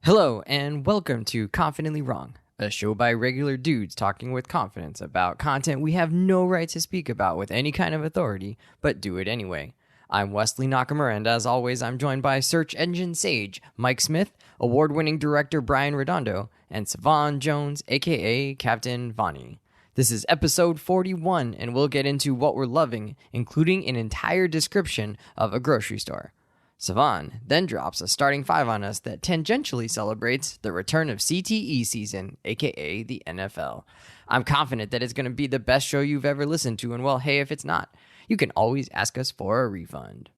Hello, and welcome to Confidently Wrong, a show by regular dudes talking with confidence about content we have no right to speak about with any kind of authority, but do it anyway. I'm Wesley Nakamura, and as always, I'm joined by search engine sage Mike Smith, award-winning director Brian Redondo, and Savon Jones, aka Captain Vonnie. This is episode 41, and we'll get into what we're loving, including an entire description of a grocery store. Savon then drops a starting five on us that tangentially celebrates the return of CTE season, aka the NFL. I'm confident that it's going to be the best show you've ever listened to, and well, hey, if it's not, you can always ask us for a refund.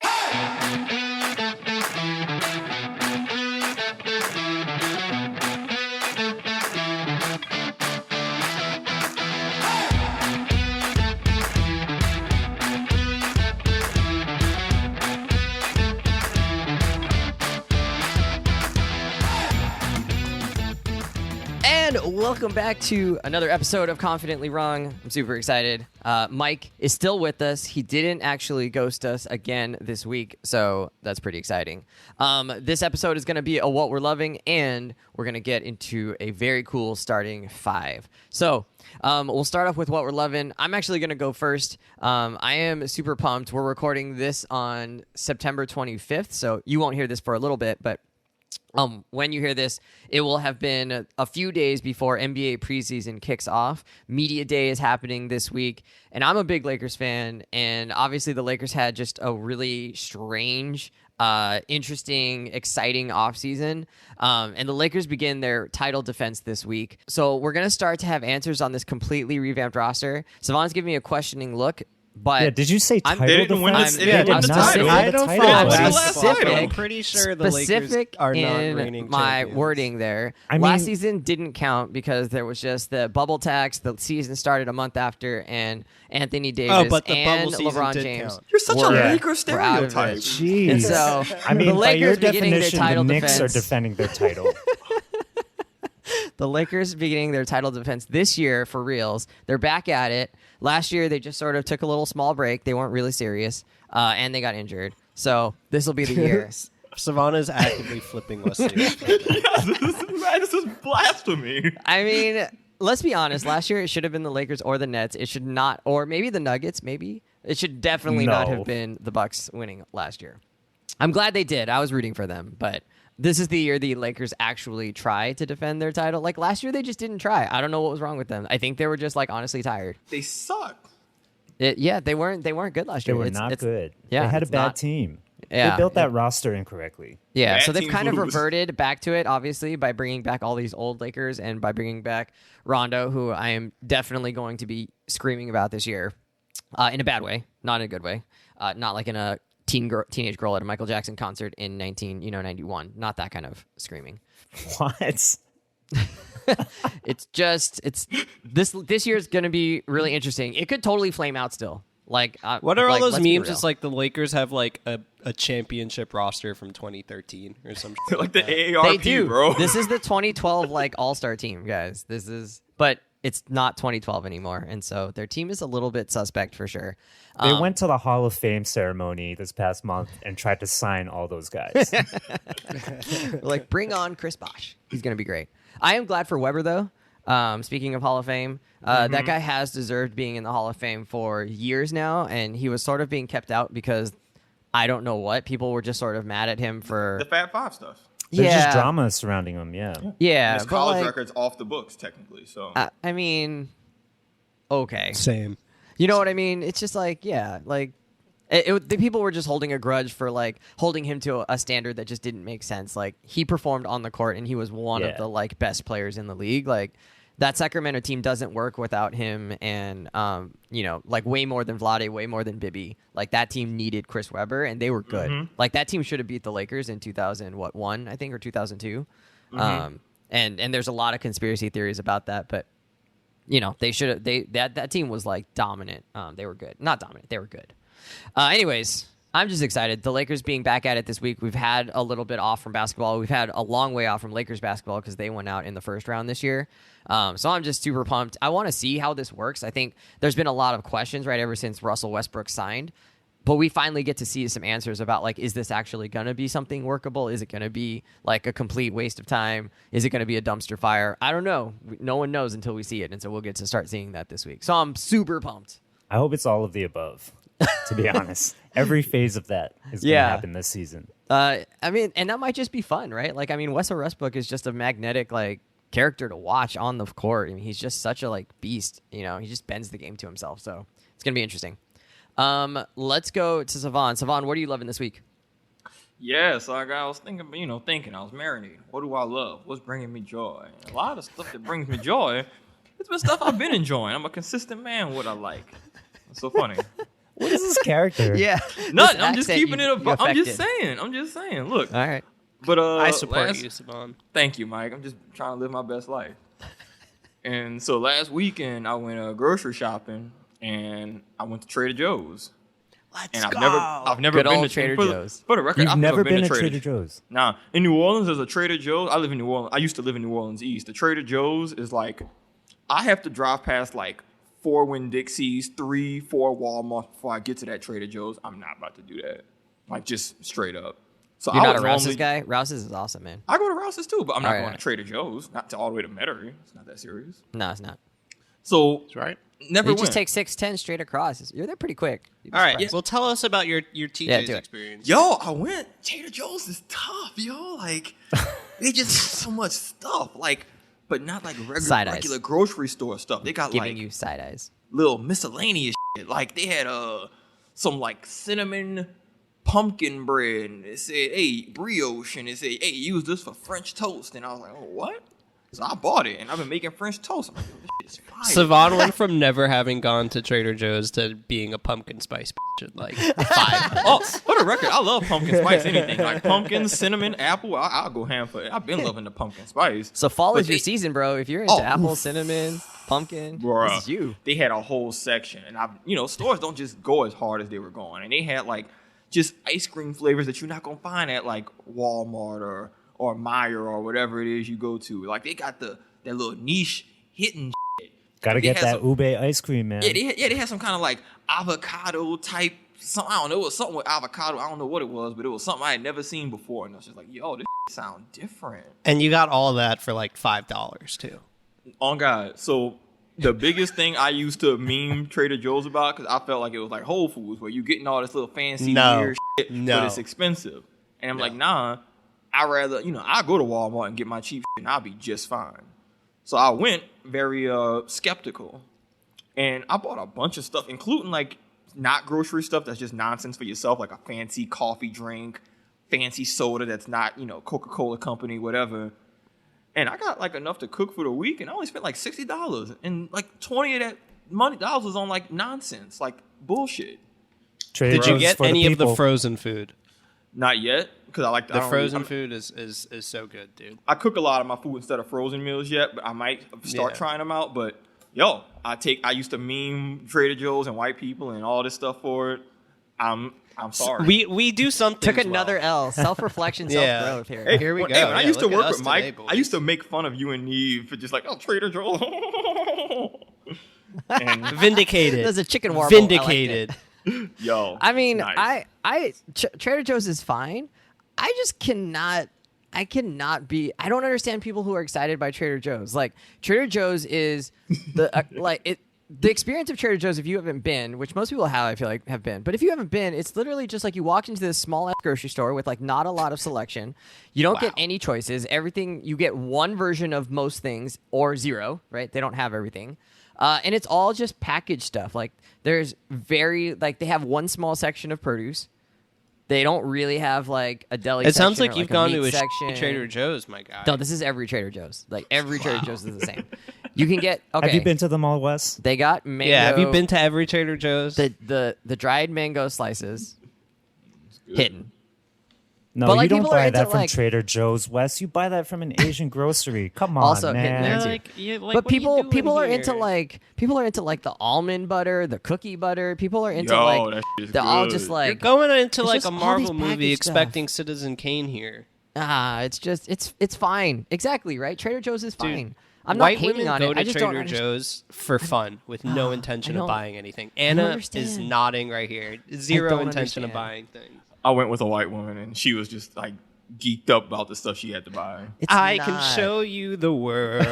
And welcome back to another episode of Confidently Wrong. I'm super excited. Mike is still with us. He didn't actually ghost us again this week, so that's pretty exciting. This episode is going to be a What We're Loving, and we're going to get into a very cool starting five. So we'll start off with What We're Loving. I'm actually going to go first. I am super pumped. We're recording this on September 25th, so you won't hear this for a little bit, but when you hear this, it will have been a few days before NBA preseason kicks off. Media Day is happening this week, and I'm a big Lakers fan, and obviously the Lakers had just a really strange, interesting, exciting offseason, and the Lakers begin their title defense this week. So we're going to start to have answers on this completely revamped roster. Savon's giving me a questioning look. But yeah, did you say title they didn't win defense? the title. I don't follow. I'm pretty sure the specific Lakers are not in reigning my champions. wording there. I mean, last season didn't count because there was just the bubble tax. The season started a month after, and Anthony Davis but the and bubble season LeBron did James. count. You're such a Lakers were out of it. stereotype. Jeez. And so, I mean, the by your Lakers beginning their definition, the title Knicks defense. are defending their title. The Lakers beginning their title defense this year for reals. They're back at it. Last year, they just sort of took a little small break. They weren't really serious, and they got injured. So this will be the year. Savannah's actively flipping Wesley. This is blasphemy. I mean, let's be honest. Last year, it should have been the Lakers or the Nets. It should not, or maybe the Nuggets, maybe. It should definitely not No. have been the Bucks winning last year. I'm glad they did. I was rooting for them, but this is the year the Lakers actually try to defend their title. Like last year, they just didn't try. I don't know what was wrong with them. I think they were just like honestly tired. They suck. Yeah, they weren't good last They year. were not good. Yeah, they had a it's bad not- team. Yeah, They built that roster incorrectly. Yeah, Bad so they've teams kind of lose. reverted back to it, obviously, by bringing back all these old Lakers and by bringing back Rondo, who I am definitely going to be screaming about this year, in a bad way, not in a good way, not like in a teenage girl at a Michael Jackson concert in 1991, not that kind of screaming. What? It's this year's going to be really interesting. It could totally flame out still. Like, What are all those let's be memes? real. It's like the Lakers have like a championship roster from 2013 or some shit Like the that. AARP, They do, bro. This is the 2012 like All-Star team, guys. But it's not 2012 anymore, and so their team is a little bit suspect for sure. They went to the Hall of Fame ceremony this past month and tried to sign all those guys. Like, bring on Chris Bosh. He's going to be great. I am glad for Weber, though. Speaking of Hall of Fame, that guy has deserved being in the Hall of Fame for years now, and he was sort of being kept out because I don't know what. People were just sort of mad at him for... The Fab Five stuff. There's just drama surrounding them, yeah. Yeah, His but college like, record's off the books, technically. So I mean, okay. Same. You know what I mean? It's just like, yeah, like the people were just holding a grudge for like holding him to a standard that just didn't make sense. Like he performed on the court and he was one of the like best players in the league. Like that Sacramento team doesn't work without him, and like way more than Vlade, way more than Bibby. Like that team needed Chris Webber, and they were good. Like that team should have beat the Lakers in 2001, I think, or 2002. And there's a lot of conspiracy theories about that, but they should have. That team was like dominant. They were good, not dominant. They were good. Anyways, I'm just excited. The Lakers being back at it this week. We've had a little bit off from basketball. We've had a long way off from Lakers basketball because they went out in the first round this year. So I'm just super pumped. I want to see how this works. I think there's been a lot of questions, right, ever since Russell Westbrook signed. But we finally get to see some answers about like, is this actually going to be something workable? Is it going to be like a complete waste of time? Is it going to be a dumpster fire? I don't know. No one knows until we see it. And so we'll get to start seeing that this week. So I'm super pumped. I hope it's all of the above, to be honest. Every phase of that is going to happen this season. I mean, and that might just be fun, right? Like, I mean, Wessel Westbrook is just a magnetic, like, character to watch on the court. I mean, he's just such a, like, beast. You know, he just bends the game to himself. So it's going to be interesting. Let's go to Savon. Savon, what are you loving this week? Yeah, so I was thinking, I was marinating. What do I love? What's bringing me joy? And a lot of stuff that brings me joy, it's been stuff I've been enjoying. I'm a consistent man with what I like. It's so funny. What is this character? Yeah. Nothing. I'm just keeping it up. I'm just saying. Look. All right. But I support you, Savon. Thank you, Mike. I'm just trying to live my best life. And so last weekend, I went grocery shopping, and I went to Trader Joe's. Let's and go. I've never Good been old to Trader Joe's. For the record, You've I've never been to to Trader Joe's? Nah. In New Orleans, there's a Trader Joe's. I live in New Orleans. I used to live in New Orleans East. The Trader Joe's is like, I have to drive past like 4 Winn-Dixies, 3, 4 Walmart before I get to that Trader Joe's. I'm not about to do that. Like, just straight up. So You're I not a would Rouse's guy? Rouse's is awesome, man. I go to Rouse's too, but I'm not All right, going all to right. Trader Joe's. Not to all the way to Metairie. It's not that serious. No, it's not. So, That's right. never You went. just take 6'10" straight across. You're there pretty quick. You'd be All right. surprised. Well, tell us about your TJ's do it. experience. Yo, I went. Trader Joe's is tough, yo. Like, they just have so much stuff. Like, but not like Side eyes. regular grocery store stuff. They got Giving like you side eyes. little miscellaneous shit. Like, they had some like cinnamon pumpkin bread. And it said, hey, brioche. And it said, hey, use this for French toast. And I was like, oh, what? So I bought it, and I've been making French toast. I'm like, this shit is fire. Savon went from never having gone to Trader Joe's to being a pumpkin spice bitch at like 5 Oh, for the record, I love pumpkin spice. Anything like pumpkin, cinnamon, apple, I'll go ham for it. I've been loving the pumpkin spice. So fall But is your they- season, bro. If you're into Oh, apple, oof. cinnamon, pumpkin, Bruh. this is you. They had a whole section, and stores don't just go as hard as they were going, and they had like just ice cream flavors that you're not gonna find at like Walmart or Mare or whatever it is you go to. Like, they got that little niche hidden shit. Gotta They get had that some- ube ice cream, man. They had some kind of like avocado type. I don't know. It was something with avocado. I don't know what it was, but it was something I had never seen before, and I was just like, yo, this sound different. And you got all that for like $5 too. On God. So the biggest thing I used to meme Trader Joe's about, because I felt like it was like Whole Foods, where you getting all this little fancy No. weird shit, No. but it's expensive. And I'm like, nah, I'd rather, I go to Walmart and get my cheap shit, and I'll be just fine. So I went very skeptical, and I bought a bunch of stuff, including like not grocery stuff that's just nonsense for yourself, like a fancy coffee drink, fancy soda that's not, Coca-Cola company, whatever. And I got like enough to cook for the week, and I only spent like $60, and like 20 of that dollars was on like nonsense, like bullshit. Trader Did you Joe's get for the any of the people. frozen food? Not yet, because I like The frozen food is so good, dude. I cook a lot of my food instead of frozen meals yet, but I might start Yeah. trying them out. But yo, I used to meme Trader Joe's and white people and all this stuff for it. I'm sorry. We do something. Took as well. another L. Self-reflection, Yeah. self-growth here. Hey, Here we when go. I Yeah, used to look at work us with Mike, today, boys. I used to make fun of you and Neve for just like, oh, Trader Joe's. And Vindicated. There's a chicken warble. I liked it. Vindicated. yo, I mean, nice. Trader Joe's is fine. I just cannot. I don't understand people who are excited by Trader Joe's. Like, Trader Joe's is the the experience of Trader Joe's, if you haven't been, which most people have, I feel like, have been, but if you haven't been, it's literally just like you walk into this small grocery store with like not a lot of selection. You don't get any choices. Everything, you get one version of most things or zero, right? They don't have everything. And it's all just packaged stuff. Like, they have one small section of produce. They don't really have like a deli It section sounds or, like you've gone to meat a section. Trader Joe's, my guy. No, this is every Trader Joe's. Like, every Trader Joe's is the same. You can get, okay. Have you been to them all, Wes? They got mango. Yeah, have you been to every Trader Joe's? The dried mango slices hidden. No, But, like, you don't people are buy into, that from like- Trader Joe's, Wes. You buy that from an Asian grocery. Come on, Also hidden there, man. too. But But people are into like the almond butter, the cookie butter. People are into Yo, that shit is they're all good. just You're like going into it's like just a all Marvel these movie packaged stuff. expecting Citizen Kane here. it's fine. Exactly, right? Trader Joe's is fine. Dude, I'm not white hating women on go it. to I just don't Trader understand. Joe's for fun with no intention of don't- buying anything. don't Anna is understand. nodding right here. Zero don't intention of understand. buying things. I went with a white woman, and she was just like geeked up about the stuff she had to buy. It's I not. can show you the world.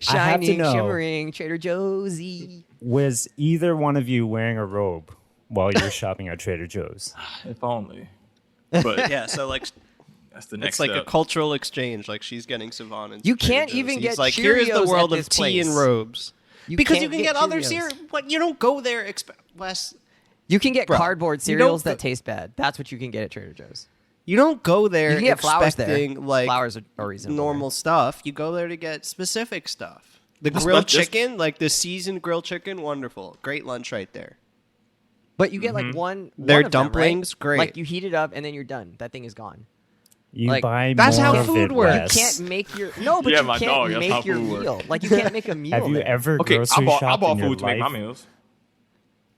Shining, know. shimmering, Trader Joe's-y. Was either one of you wearing a robe while you were shopping at Trader Joe's? If only. But Yeah, so like that's the next it's like step. a cultural exchange. Like she's getting Savon into You Trader can't Joe's. even He's get like, here is the Cheerios world at of this tea and place. robes. Because you can get other Cheerios. cereal. What you don't go there. Wes, You can get Bro, cardboard you don't cereals go- that taste bad. That's what you can get at Trader Joe's. you don't go there You can get flowers there. expecting like Flowers are reasonable. normal stuff. You go there to get specific stuff. The That's grilled not just- chicken, like the seasoned grilled chicken, wonderful. Great lunch right there. But you get like one. Their one of them, dumplings, right? great. Like you heat it up and then you're done. That thing is gone. You Like, buy that's more how of food it, works. Wes. You can't make your but Yeah, you my can't dog, that's how make your food works. meal. Like you can't make a meal. Have you there. ever Okay, grocery I shopped bought in your food to make my life? meals.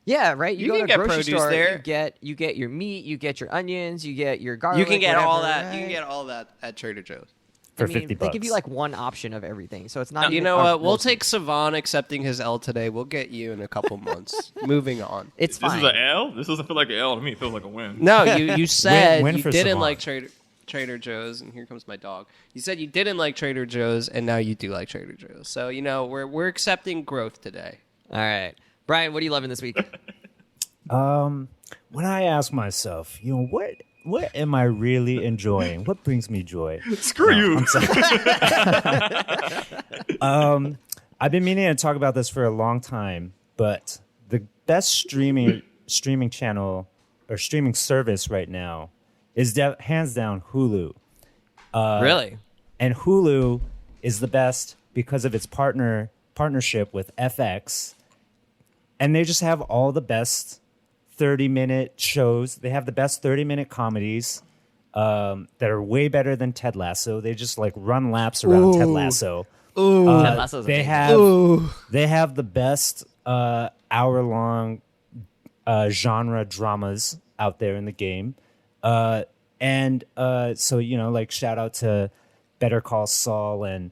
Yeah, right. You You go can to a get grocery produce store. there. You get your meat. You get your onions. You get your garlic. You can get all whatever, that. You can right? get all that at Trader Joe's. For I mean, 50 They give you bucks. like one option of everything, so it's not. You even know a what? We'll roast- take Savon accepting his L today. We'll get you in a couple months. Moving on. It's This fine. is an L? This doesn't feel like an L to me. It feels like a win. No, you said Win you for didn't Savon. like Trader Joe's, and here comes my dog. You said you didn't like Trader Joe's, and now you do like Trader Joe's. So we're accepting growth today. All right, Brian, what are you loving this week? When I ask myself, what am I really enjoying? What brings me joy? Screw you. I'm sorry. I've been meaning to talk about this for a long time, but the best streaming channel or streaming service right now is hands down Hulu. Really? And Hulu is the best because of its partnership with FX. And they just have all the best 30-minute shows. They have the best 30-minute comedies that are way better than Ted Lasso. They just like run laps around Ted Lasso. Ted Lasso's They amazing. have the best hour-long genre dramas out there in the game. So like shout out to Better Call Saul and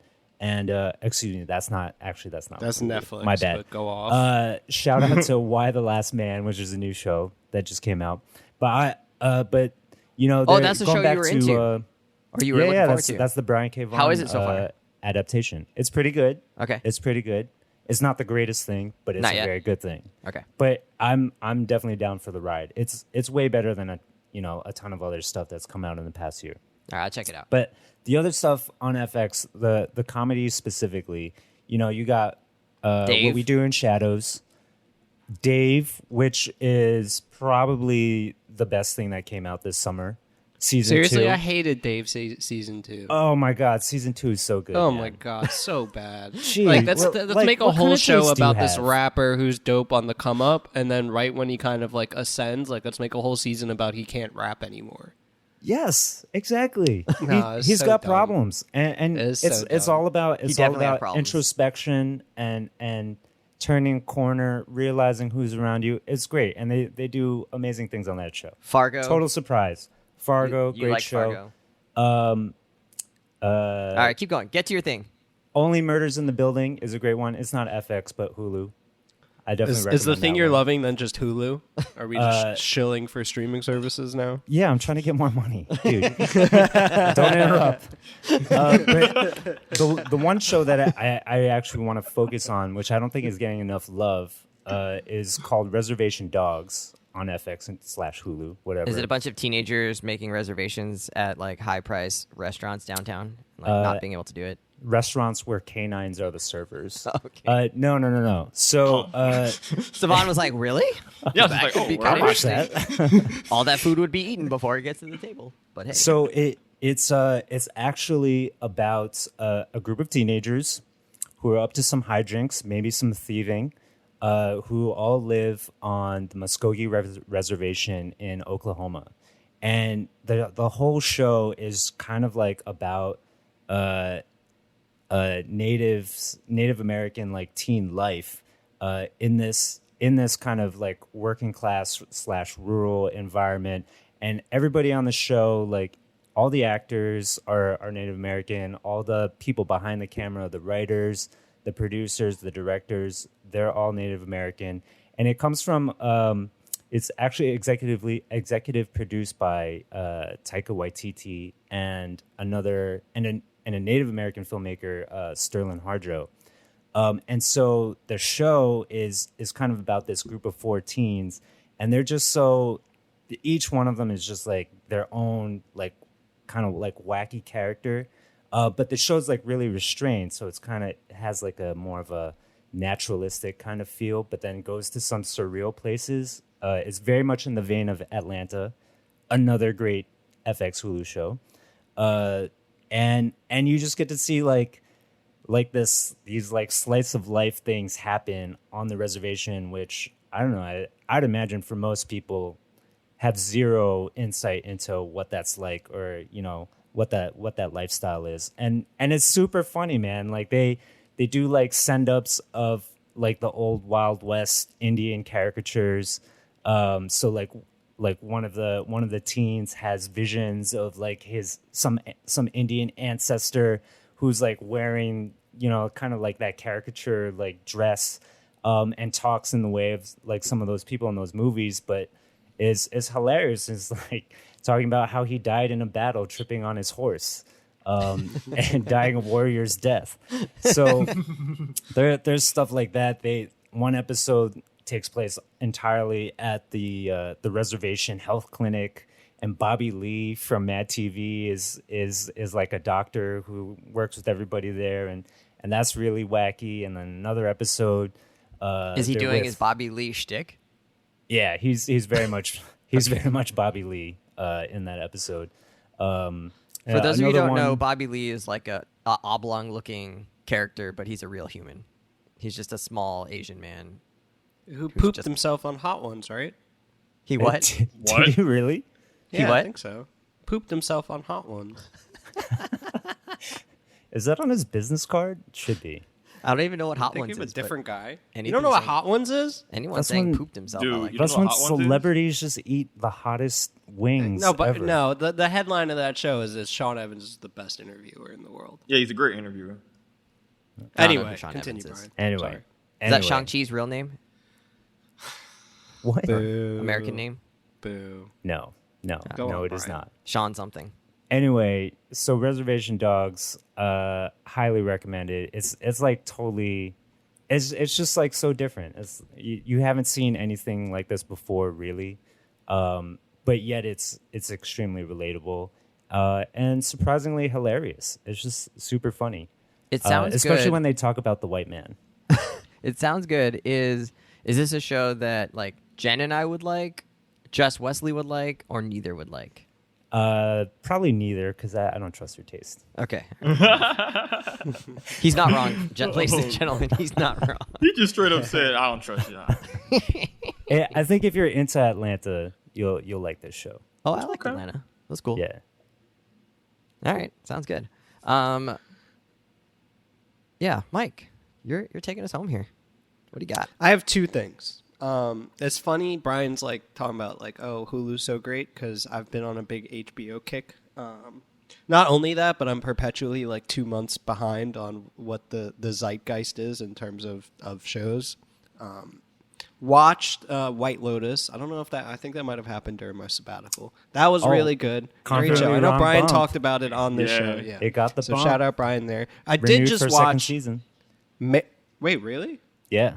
excuse me, that's not That's Hulu. Netflix. My bad. But go off. Shout out to Why the Last Man, which is a new show that just came out. But Oh, they're that's the going show back you were to, into. Or you were looking forward to. that's the Brian K. Vaughan How is it so far? adaptation. It's pretty good. Okay. It's pretty good. It's not the greatest thing, but it's Not a yet. very good thing. Okay. But I'm definitely down for the ride. It's way better than a ton of other stuff that's come out in the past year. All right, I'll check it out. But the other stuff on FX, the comedies specifically, you got Dave. What We Do in Shadows, Dave, which is probably the best thing that came out this summer. Season Seriously, 2. I hated Dave season 2. Oh my God, season 2 is so good. Oh man. my god, so bad. Gee, like let's like, make a what kind whole of show taste do you about this have? rapper who's dope on the come up, and then right when he kind of like ascends, like let's make a whole season about he can't rap anymore. Yes, exactly. No, it's He's so got dumb. problems, and It is it's so it's dumb. all about definitely had problems. introspection and turning a corner, realizing who's around you. It's great, and they do amazing things on that show. Fargo. Total surprise. Fargo, You great like show. Fargo. All right, keep going. Get to your thing. Only Murders in the Building is a great one. It's not FX, but Hulu. I definitely recommend Is the thing that you're one. loving then just Hulu? Are we just shilling for streaming services now? Yeah, I'm trying to get more money, dude. Don't interrupt. But the one show that I actually want to focus on, which I don't think is getting enough love, is called Reservation Dogs on FX and /Hulu, whatever. Is it a bunch of teenagers making reservations at like high price restaurants downtown, like not being able to do it? Restaurants where canines are the servers. Okay. No. So Savon was like, "Really? Yeah, it's like, oh, be wow. kinda watch that. All that food would be eaten before it gets to the table." But hey, So it's actually about a group of teenagers who are up to some hijinks, maybe some thieving, who all live on the Muskogee Reservation in Oklahoma, and the whole show is kind of like about Native American like teen life in this kind of like working class / rural environment, and everybody on the show, like all the actors are Native American. All the people behind the camera, the writers, the producers, the directors, they're all Native American. And it comes from, it's actually executive produced by Taika Waititi and a Native American filmmaker, Sterling Harjo. And so the show is kind of about this group of 4 teens, and they're just so, each one of them is just like their own, like kind of like wacky character. But the show's like really restrained, so it's kind of has like a more of a naturalistic kind of feel, but then goes to some surreal places. It's very much in the vein of Atlanta, another great FX Hulu show. And you just get to see like these like slice of life things happen on the reservation, which I don't know, I'd imagine for most people have zero insight into what that's like, or you know what that lifestyle is. And it's super funny, man. Like they do like send-ups of like the old Wild West Indian caricatures. So like one of the teens has visions of like some Indian ancestor who's like wearing, you know, kind of like that caricature like dress, and talks in the way of like some of those people in those movies, but is hilarious. Is like talking about how he died in a battle tripping on his horse, and dying a warrior's death. So there's stuff like that. One episode takes place entirely at the reservation health clinic, and Bobby Lee from Mad TV is like a doctor who works with everybody there, and that's really wacky. And then another episode, is he doing his Bobby Lee shtick? Yeah, he's very much Bobby Lee in that episode. For those of you who don't know, Bobby Lee is like a oblong looking character, but he's a real human. He's just a small Asian man who pooped himself on Hot Ones, right? He what? Did he really? Yeah, what? I think so. Pooped himself on Hot Ones. Is that on his business card? It should be. I don't even know what Hot Ones is. Think of a different guy. You anything don't know what saying- Hot Ones is? Anyone That's saying when- pooped himself. Dude, I like you that. That's know when what Hot Ones is? celebrities just eat the hottest wings. No, but ever. no. The headline of that show is that Sean Evans is the best interviewer in the world. Yeah, he's a great interviewer. I don't know Anyway, who Sean continue, Evans is. Brian. Anyway, Sorry. Is that Shang-Chi's real name? What? Boo. American name? Boo. No, Go on, it is Brian. not. Sean something. Anyway, so Reservation Dogs, highly recommended. It's like totally, it's just like so different. It's you haven't seen anything like this before, really, but yet it's extremely relatable, and surprisingly hilarious. It's just super funny. It sounds especially good. when they talk about the white man. It sounds good. Is this a show that like Jen and I would like, just Wesley would like, or neither would like? Probably neither, because I don't trust your taste. Okay. He's not wrong, ladies and gentlemen. He's not wrong. He just straight up said, "I don't trust you." I think if you're into Atlanta, you'll like this show. Oh, I like Okay. Atlanta. That's cool. Yeah. All right, sounds good. Yeah, Mike, you're taking us home here. What do you got? I have 2 things. It's funny. Brian's like talking about like, oh, Hulu's so great because I've been on a big HBO kick. Not only that, but I'm perpetually like 2 months behind on what the zeitgeist is in terms of shows. Watched White Lotus. I don't know if I think that might have happened during my sabbatical. That was really good. Great show. I know Brian talked about it on this show. Yeah, It got the so bump. shout out Brian there. I Renewed did just for a second watch. season. Wait, really? Yeah,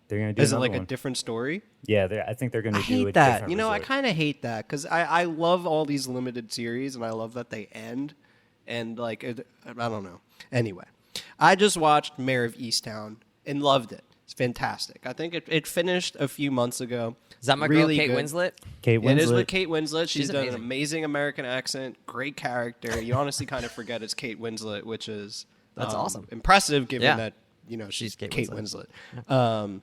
they're gonna do. Is it like another a one. different story? Yeah, I think they're gonna I do a hate that. different You know, I resort. kind of hate that because I love all these limited series and I love that they end. And like, I don't know. Anyway, I just watched Mare of Easttown and loved it. It's fantastic. I think it finished a few months ago. Is that my Really girl Kate good. Winslet? Kate Winslet. It is with Kate Winslet. She's done an amazing. amazing American accent, great character. You honestly kind of forget it's Kate Winslet, which is That's awesome. impressive given Yeah. that she's Kate Kate Winslet. Winslet.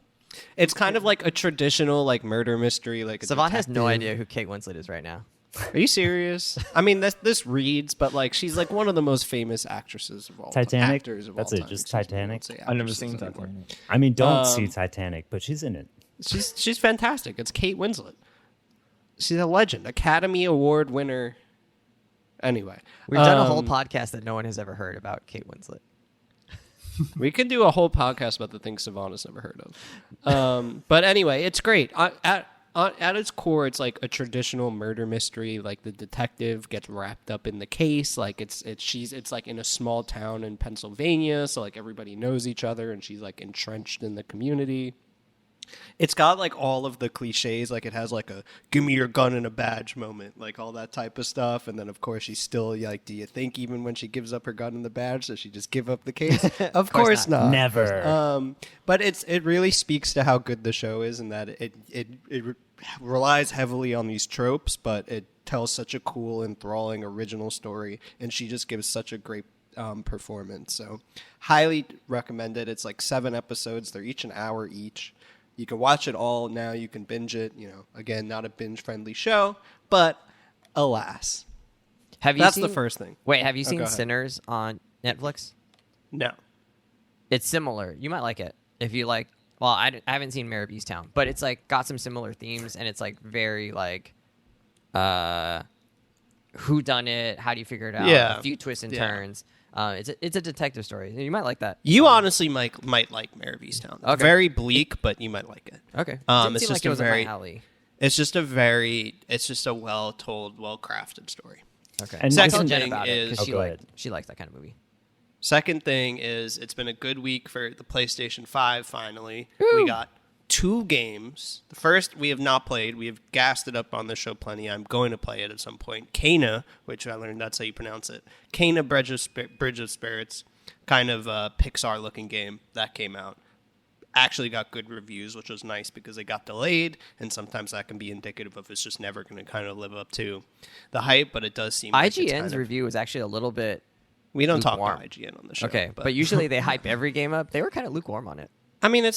It's kind of like a traditional like murder mystery. Like a Savon has no detective. idea who Kate Winslet is right now. Are you serious? I mean, this reads, but like she's like one of the most famous actresses of all Titanic? actors of That's all it, time. just Excuse me, I Titanic? won't say I've never actresses seen anymore. Titanic. I mean, don't see Titanic, but she's in it. She's fantastic. It's Kate Winslet. She's a legend, Academy Award winner. Anyway, We've done a whole podcast that no one has ever heard about Kate Winslet. we could do a whole podcast about the things Savon has never heard of. But anyway, it's great. At its core, it's like a traditional murder mystery. Like the detective gets wrapped up in the case. Like it's like in a small town in Pennsylvania, so like everybody knows each other, and she's like entrenched in the community. It's got like all of the cliches. Like it has like a "give me your gun and a badge" moment, like all that type of stuff. And then of course she's still like, do you think even when she gives up her gun and the badge, does she just give up the case? Of course not. Never. But it really speaks to how good the show is, and that it relies heavily on these tropes, but it tells such a cool, enthralling, original story, and she just gives such a great performance. So highly recommend it. It's like 7 episodes. They're each an hour each. You can watch it all now. You can binge it. Again, not a binge-friendly show, but alas. That's the first thing. Wait, have you seen go ahead. Sinners on Netflix? No. It's similar. You might like it if you like. Well, I haven't seen Mare of Easttown, but it's like got some similar themes, and it's like very like, who done it? How do you figure it out? Yeah. A few twists and turns. It's a detective story. You might like that. You honestly might like Mare of Easttown. Okay. Very bleak, but you might like it. Okay. It's Seemed just like it was up my alley. It's just a well told, well crafted story. Okay. And I'll second tell Jen thing about it is- because go ahead. she likes that kind of movie. Second thing is, it's been a good week for the PlayStation 5, finally. Woo! We got 2 games. The first we have not played. We have gassed it up on the show plenty. I'm going to play it at some point. Kana, which I learned that's how you pronounce it. Kana Bridge of Spirits, kind of a Pixar-looking game that came out. Actually got good reviews, which was nice because it got delayed, and sometimes that can be indicative of it's just never going to kind of live up to the hype, but it does seem like it's IGN's kind of, review was actually a little bit we don't talk lukewarm. about IGN on the show. okay, but usually they hype every game up. They were kind of lukewarm on it. I mean,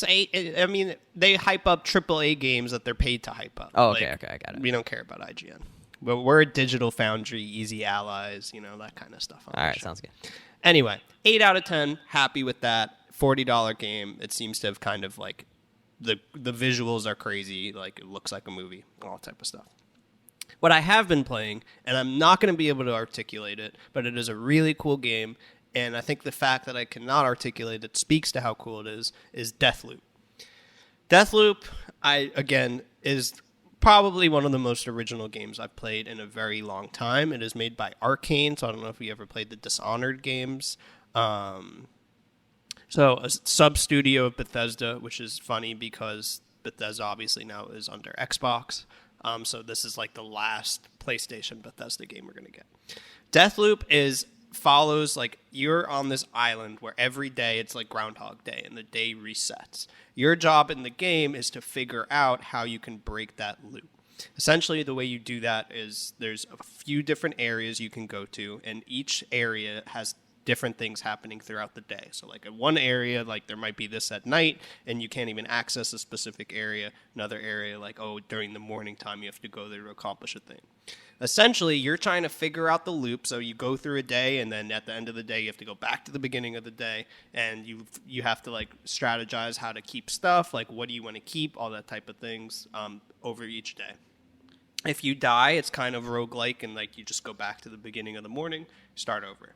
they hype up AAA games that they're paid to hype up. Oh, okay, I got it. We don't care about IGN. But we're a Digital Foundry, easy allies, that kind of stuff. All right, sounds good. Anyway, 8 out of 10, happy with that. $40 game. It seems to have kind of like the visuals are crazy, like it looks like a movie, all that type of stuff. What I have been playing, and I'm not going to be able to articulate it, but it is a really cool game. And I think the fact that I cannot articulate it speaks to how cool it is Deathloop. Deathloop, is probably one of the most original games I've played in a very long time. It is made by Arcane, so I don't know if you ever played the Dishonored games. So a sub-studio of Bethesda, which is funny because Bethesda obviously now is under Xbox. So this is like the last PlayStation Bethesda game we're going to get. Deathloop follows like you're on this island where every day it's like Groundhog Day and the day resets. Your job in the game is to figure out how you can break that loop. Essentially, the way you do that is there's a few different areas you can go to, and each area has different things happening throughout the day. So like in one area, like there might be this at night and you can't even access a specific area. Another area, like, during the morning time, you have to go there to accomplish a thing. Essentially, you're trying to figure out the loop. So you go through a day, and then at the end of the day, you have to go back to the beginning of the day, and you have to like strategize how to keep stuff, like what do you want to keep, all that type of things over each day. If you die, it's kind of roguelike, and like you just go back to the beginning of the morning, start over.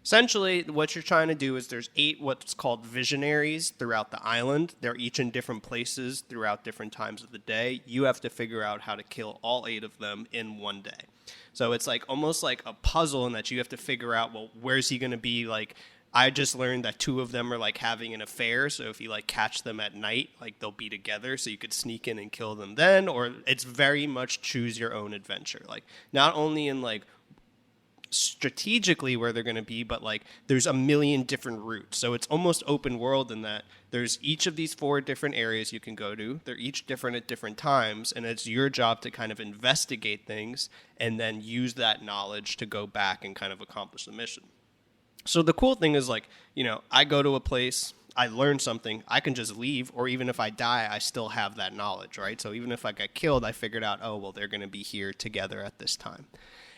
Essentially, what you're trying to do is there's 8 what's called visionaries throughout the island. They're each in different places throughout different times of the day. You have to figure out how to kill all 8 of them in one day. So it's like almost like a puzzle in that you have to figure out, well, where's he going to be? Like, I just learned that 2 of them are like having an affair. So if you like catch them at night, like they'll be together. So you could sneak in and kill them then. Or it's very much choose your own adventure. Like not only in like strategically where they're going to be, but like there's a million different routes. So it's almost open world in that there's each of these 4 different areas you can go to. They're each different at different times, and it's your job to kind of investigate things and then use that knowledge to go back and kind of accomplish the mission. So the cool thing is like, I go to a place, I learn something, I can just leave, or even if I die, I still have that knowledge, right? So even if I get killed, I figured out, they're going to be here together at this time.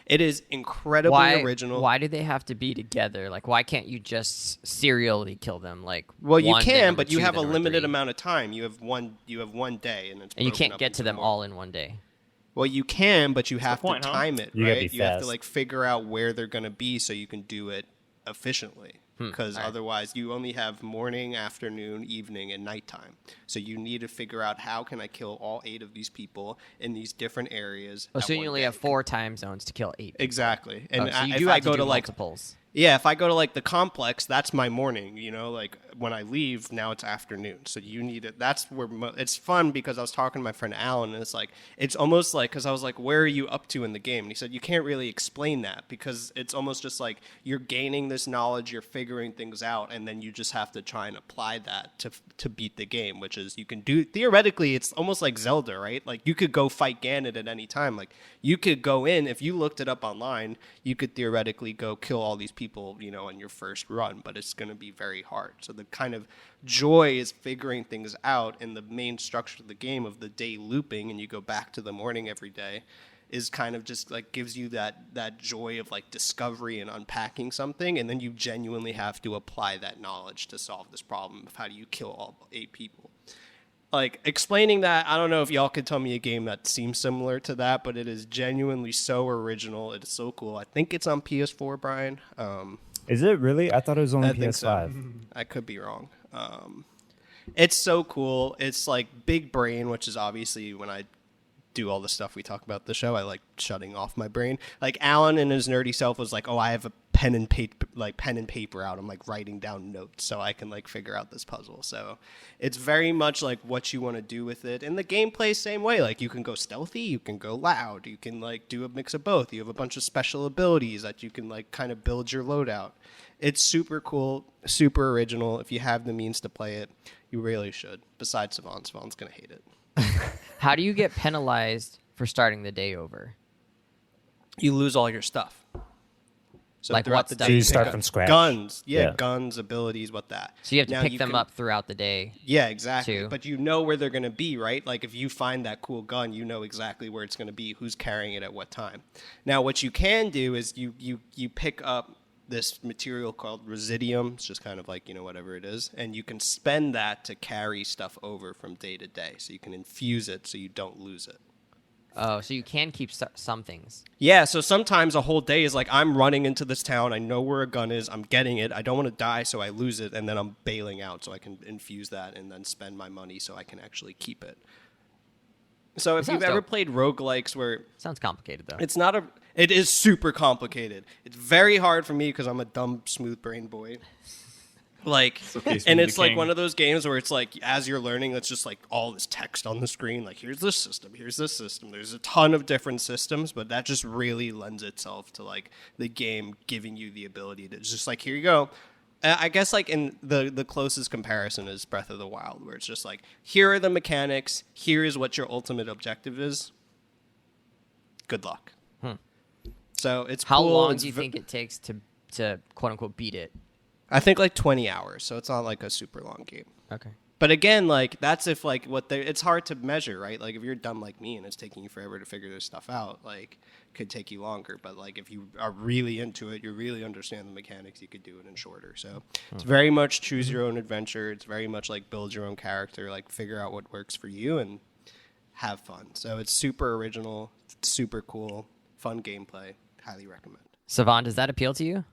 It is incredibly original. Why do they have to be together? Like, why can't you just serially kill them? Like, well, you one, can, then but two, you have a then limited 3. amount of time. You have one day, and it's And you broken can't up get to into them more. all in one day. Well, you can, but you have point, to huh? time it, You gotta right? be You have to fast. like figure out where they're going to be so you can do it efficiently. Because All right. otherwise, you only have morning, afternoon, evening, and nighttime. So you need to figure out how can I kill all 8 of these people in these different areas. Oh, at so you one only day. have 4 time zones to kill 8 people. Exactly. And Oh, so you if do I have go to do like multiples. yeah, if I go to like the complex, that's my morning, like when I leave, now it's afternoon. So you need it. That's where it's fun because I was talking to my friend Alan and it's almost like, cause I was like, where are you up to in the game? And he said, you can't really explain that because it's almost just like you're gaining this knowledge, you're figuring things out. And then you just have to try and apply that to beat the game, which is you can do theoretically, it's almost like Zelda, right? Like you could go fight Ganon at any time. Like you could go in, if you looked it up online, you could theoretically go kill all these people, on your first run, but it's going to be very hard. So the kind of joy is figuring things out, and the main structure of the game of the day looping, and you go back to the morning every day, is kind of just like gives you that joy of like discovery and unpacking something, and then you genuinely have to apply that knowledge to solve this problem of how do you kill all 8 people. Like explaining that, I don't know if y'all could tell me a game that seems similar to that, but it is genuinely so original. It is so cool. I think it's on PS4, Brian. Is it really? I thought it was only I think so. PS5. I could be wrong. It's so cool. It's like big brain, which is obviously when I do all the stuff we talk about the show, I like shutting off my brain. Like Alan and his nerdy self was like, "Oh, I have a pen and paper out. I'm like writing down notes so I can like figure out this puzzle." So it's very much like what you want to do with it. And the gameplay same way. Like you can go stealthy, you can go loud, you can like do a mix of both. You have a bunch of special abilities that you can like kind of build your loadout. It's super cool, super original. If you have the means to play it, you really should. Besides Savon, Savon's gonna hate it. How do you get penalized for starting the day over? You lose all your stuff. So Like throughout what the stuff? day, So you pick start up from scratch. Guns, Yeah. guns, abilities, what that. So you have to Now pick them can- up throughout the day. Yeah, exactly. too. But you know where they're going to be, right? Like if you find that cool gun, you know exactly where it's going to be, who's carrying it at what time. Now, what you can do is you pick up this material called residium. It's just kind of like, whatever it is. And you can spend that to carry stuff over from day to day. So you can infuse it so you don't lose it. Oh, so you can keep some things. Yeah, so sometimes a whole day is like, I'm running into this town, I know where a gun is, I'm getting it, I don't want to die, so I lose it, and then I'm bailing out so I can infuse that and then spend my money so I can actually keep it. So if sounds you've ever dope. played roguelikes where Sounds complicated though. it is super complicated. It's very hard for me because I'm a dumb, smooth brain boy. Like, okay, and Smooth it's the like King. one of those games where it's like, as you're learning, it's just like all this text on the screen. Like, here's this system, here's this system. There's a ton of different systems, but that just really lends itself to like the game giving you the ability to just like, here you go. I guess like in the closest comparison is Breath of the Wild, where it's just like, here are the mechanics, here is what your ultimate objective is. Good luck. So it's How cool. long It's do you think it takes to quote unquote beat it? I think like 20 hours, so it's not like a super long game. Okay. But again, like that's if like it's hard to measure, right? Like if you're dumb like me and it's taking you forever to figure this stuff out, like it could take you longer. But like if you are really into it, you really understand the mechanics, you could do it in shorter. So it's very much choose your own adventure. It's very much like build your own character, like figure out what works for you and have fun. So it's super original, super cool, fun gameplay. Highly recommend. Savon, does that appeal to you?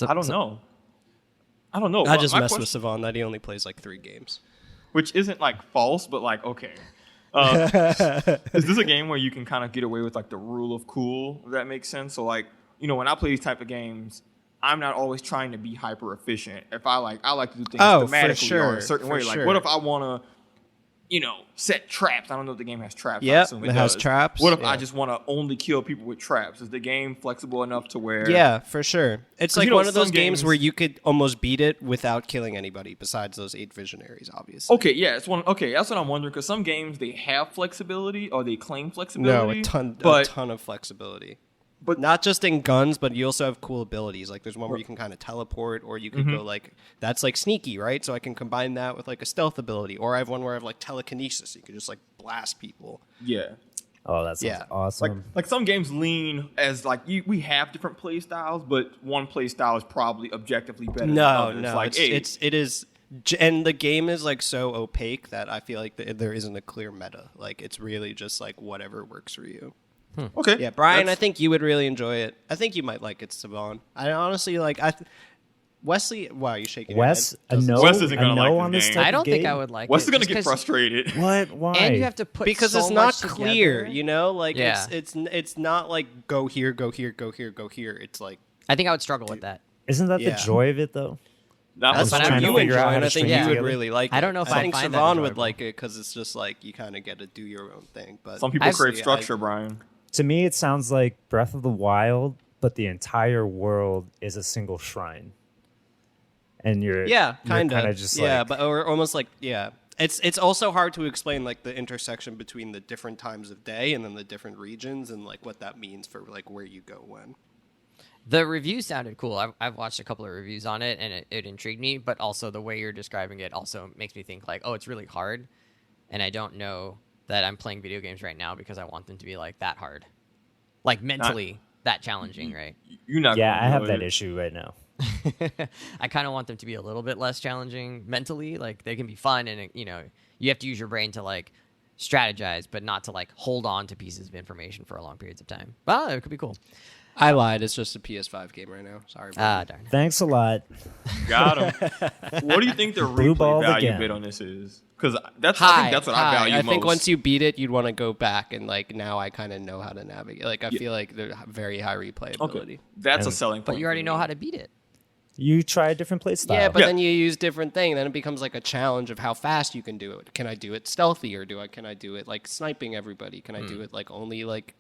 I don't know. I don't know. I just My messed with question- Savon that he only plays like 3 games. which isn't like false, but like okay. Is this a game where you can kind of get away with like the rule of cool? If that makes sense. So like when I play these type of games, I'm not always trying to be hyper efficient. If I like to do things Oh, for thematically or sure, a certain for way. Like sure. what if I want to set traps? I don't know if the game has traps. I Yep, assume it has does. traps, What if yeah. I just want to only kill people with traps? Is the game flexible enough to where? Yeah, for sure. It's 'Cause, like one of those some games games- where you could almost beat it without killing anybody besides those 8 visionaries, obviously. Okay, yeah, it's one. Okay, that's what I'm wondering because some games they have flexibility or they claim No, flexibility. a ton but of flexibility. But- Not just in guns, but you also have cool abilities. Like there's one where you can kind of teleport, or you can Mm-hmm. go like that's like sneaky, right? So I can combine that with like a stealth ability, or I have one where I have like telekinesis. So you can just like blast people. yeah. Oh, that sounds Yeah. awesome. Like some games lean as like we have different play styles, but one play style is probably objectively better. than No, others. no, Like, hey, it is And the game is like so opaque that I feel like there isn't a clear meta. Like it's really just like whatever works for you. Okay. Yeah, Brian, I think you would really enjoy it. I think you might like it, Savon. I honestly like. Wesley, wow, you shaking Wes, your a head? no, Wes isn't a gonna no like on this this game. type I don't of think game? I would like Wes it. is gonna just get 'cause- frustrated. What? Why? And you have to put Because so it's not much clear, together. you know. Like Yeah. it's not like go here, go here, go here, go here. It's like I think I would struggle with that. Isn't that Yeah. the joy of it, though? that's was what trying to you figure enjoy, out how and to I think string you it would together. really like. I don't know it. if I I think find that Savon would enjoyable. like it because it's just like you kind of get to do your own thing. But Some people I've- crave yeah, structure, Brian. To me, it sounds like Breath of the Wild, but the entire world is a single shrine, and you're kind of just but or almost like It's also hard to explain like the intersection between the different times of day and then the different regions and like what that means for like where you go when. The review sounded cool. I've watched a couple of reviews on it, and it intrigued me. But also the way you're describing it also makes me think like, oh, it's really hard, and I don't know that I'm playing video games right now because I want them to be like that hard, like mentally that challenging, right? You're not. Yeah, gonna I have enjoy that it. issue right now. I kind of want them to be a little bit less challenging mentally. Like they can be fun, and you have to use your brain to like strategize, but not to like hold on to pieces of information for long periods of time. Well, it could be cool. I lied. It's just a PS5 game right now. Sorry. Darn. Thanks a lot. Got him. What do you think the Blue replay balled value again. bit on this is? Because I think High. that's what I value I most. think once you beat it, you'd want to go back and like now I kind of know how to navigate. Like I feel like there's very high replayability. okay, that's a selling point. But you already for know me. how to beat it. You try a different play style. Yeah, but Yeah. then you use different thing. Then it becomes like a challenge of how fast you can do it. Can I do it stealthy or can I do it like sniping everybody? Can I do it like only like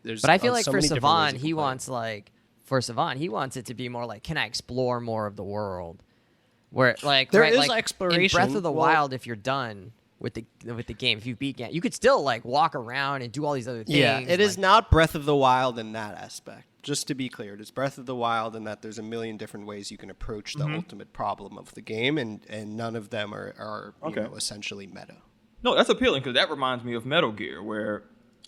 There's. But I feel like so for many different ways Savon, you he can play. wants he wants it to be more like, can I explore more of the world? Where like There right, is like, exploration. in Breath of the Well- Wild, if you're done with the game, if you beat it, you could still like walk around and do all these other things. Yeah, it is like- not Breath of the Wild in that aspect. Just to be clear, it is Breath of the Wild in that there's a million different ways you can approach the ultimate problem of the game, and none of them are Okay. essentially meta. No, that's appealing because that reminds me of Metal Gear, where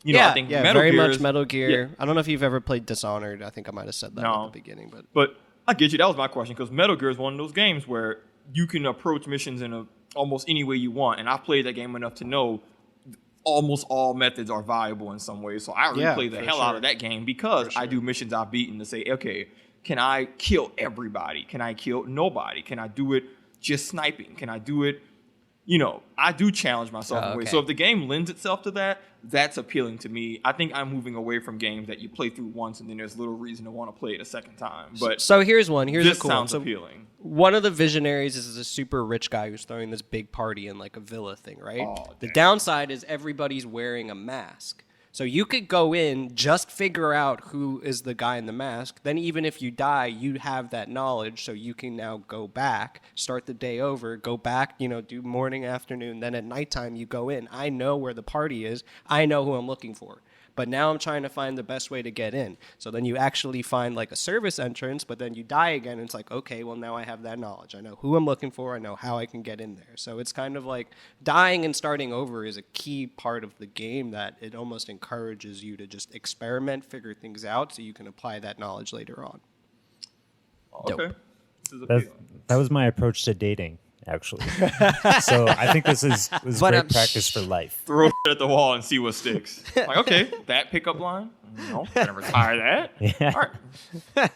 I think Metal very Gear much is- Metal Gear. Yeah, I don't know if you've ever played Dishonored. I think I might have said that No. at the beginning, but I get you. That was my question because Metal Gear is one of those games where you can approach missions in almost any way you want, and I've played that game enough to know almost all methods are viable in some way. So I Yeah, replay the for hell sure. out of that game because For sure. I do missions I've beaten to say, okay, can I kill everybody? Can I kill nobody? Can I do it just sniping? Can I do it? I do challenge myself in ways. okay. So if the game lends itself to that, that's appealing to me. I think I'm moving away from games that you play through once and then there's little reason to want to play it a second time. But so here's one. Here's this a cool one. sounds So appealing. one of the visionaries is a super rich guy who's throwing this big party in like a villa thing, right? Oh, The damn. downside is everybody's wearing a mask. So you could go in, just figure out who is the guy in the mask. Then even if you die, you have that knowledge, so you can now go back, start the day over, go back, do morning, afternoon. Then at nighttime, you go in. I know where the party is. I know who I'm looking for. But now I'm trying to find the best way to get in. So then you actually find like a service entrance, but then you die again. And it's like, okay, well, now I have that knowledge. I know who I'm looking for. I know how I can get in there. So it's kind of like dying and starting over is a key part of the game that it almost encourages you to just experiment, figure things out so you can apply that knowledge later on. Okay. This is That, appealing. that was my approach to dating, actually. So I think this is But, great practice for life. Throw it at the wall and see what sticks. Like, okay, that pickup line? No, gonna retire that. Yeah. All right.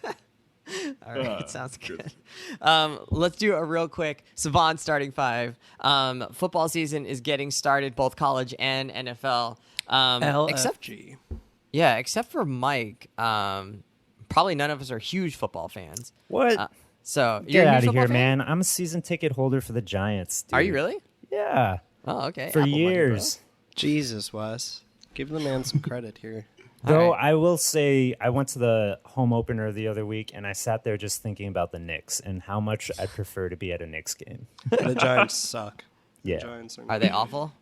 All right, sounds good. Let's do a real quick Savon starting five. Football season is getting started, both college and NFL. Except for Mike. Probably none of us are huge football fans. What? So you're Get a huge out of football here, fan? man. I'm a season ticket holder for the Giants. Dude. Are you really? Yeah. Oh, okay. For Apple money, bro. years. Jesus, Wes. Give the man some credit here. Though right. I will say, I went to the home opener the other week, and I sat there just thinking about the Knicks and how much I prefer to be at a Knicks game. The Giants suck. Yeah. The Giants Are they awful?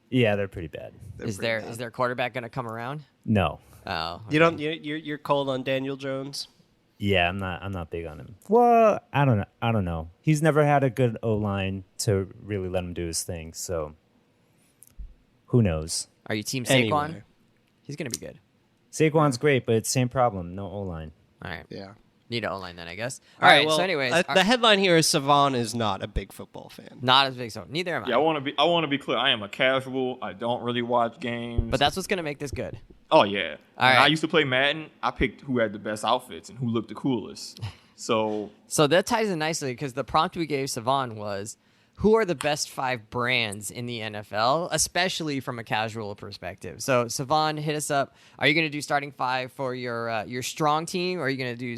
Yeah, they're pretty bad. Is their quarterback going to come around? No. Oh, You don't. You're cold on Daniel Jones. Yeah, I'm not big on him. Well, I don't know. He's never had a good O-line to really let him do his thing, so who knows? Are you team Saquon? Anyway. He's going to be good. Saquon's great, but it's same problem. No O-line. All right. Yeah. Need to O-line then, I guess. All right. So Well, anyways, the headline here is Savon is not a big football fan. not as big. So neither am I. Yeah, I want to be clear. I am a casual. I don't really watch games. But that's what's gonna make this good. Oh yeah. All When right. I used to play Madden, I picked who had the best outfits and who looked the coolest. So So that ties in nicely because the prompt we gave Savon was, who are the best 5 brands in the NFL, especially from a casual perspective? So Savon, hit us up. Are you going to do starting 5 for your strong team, or are you going to do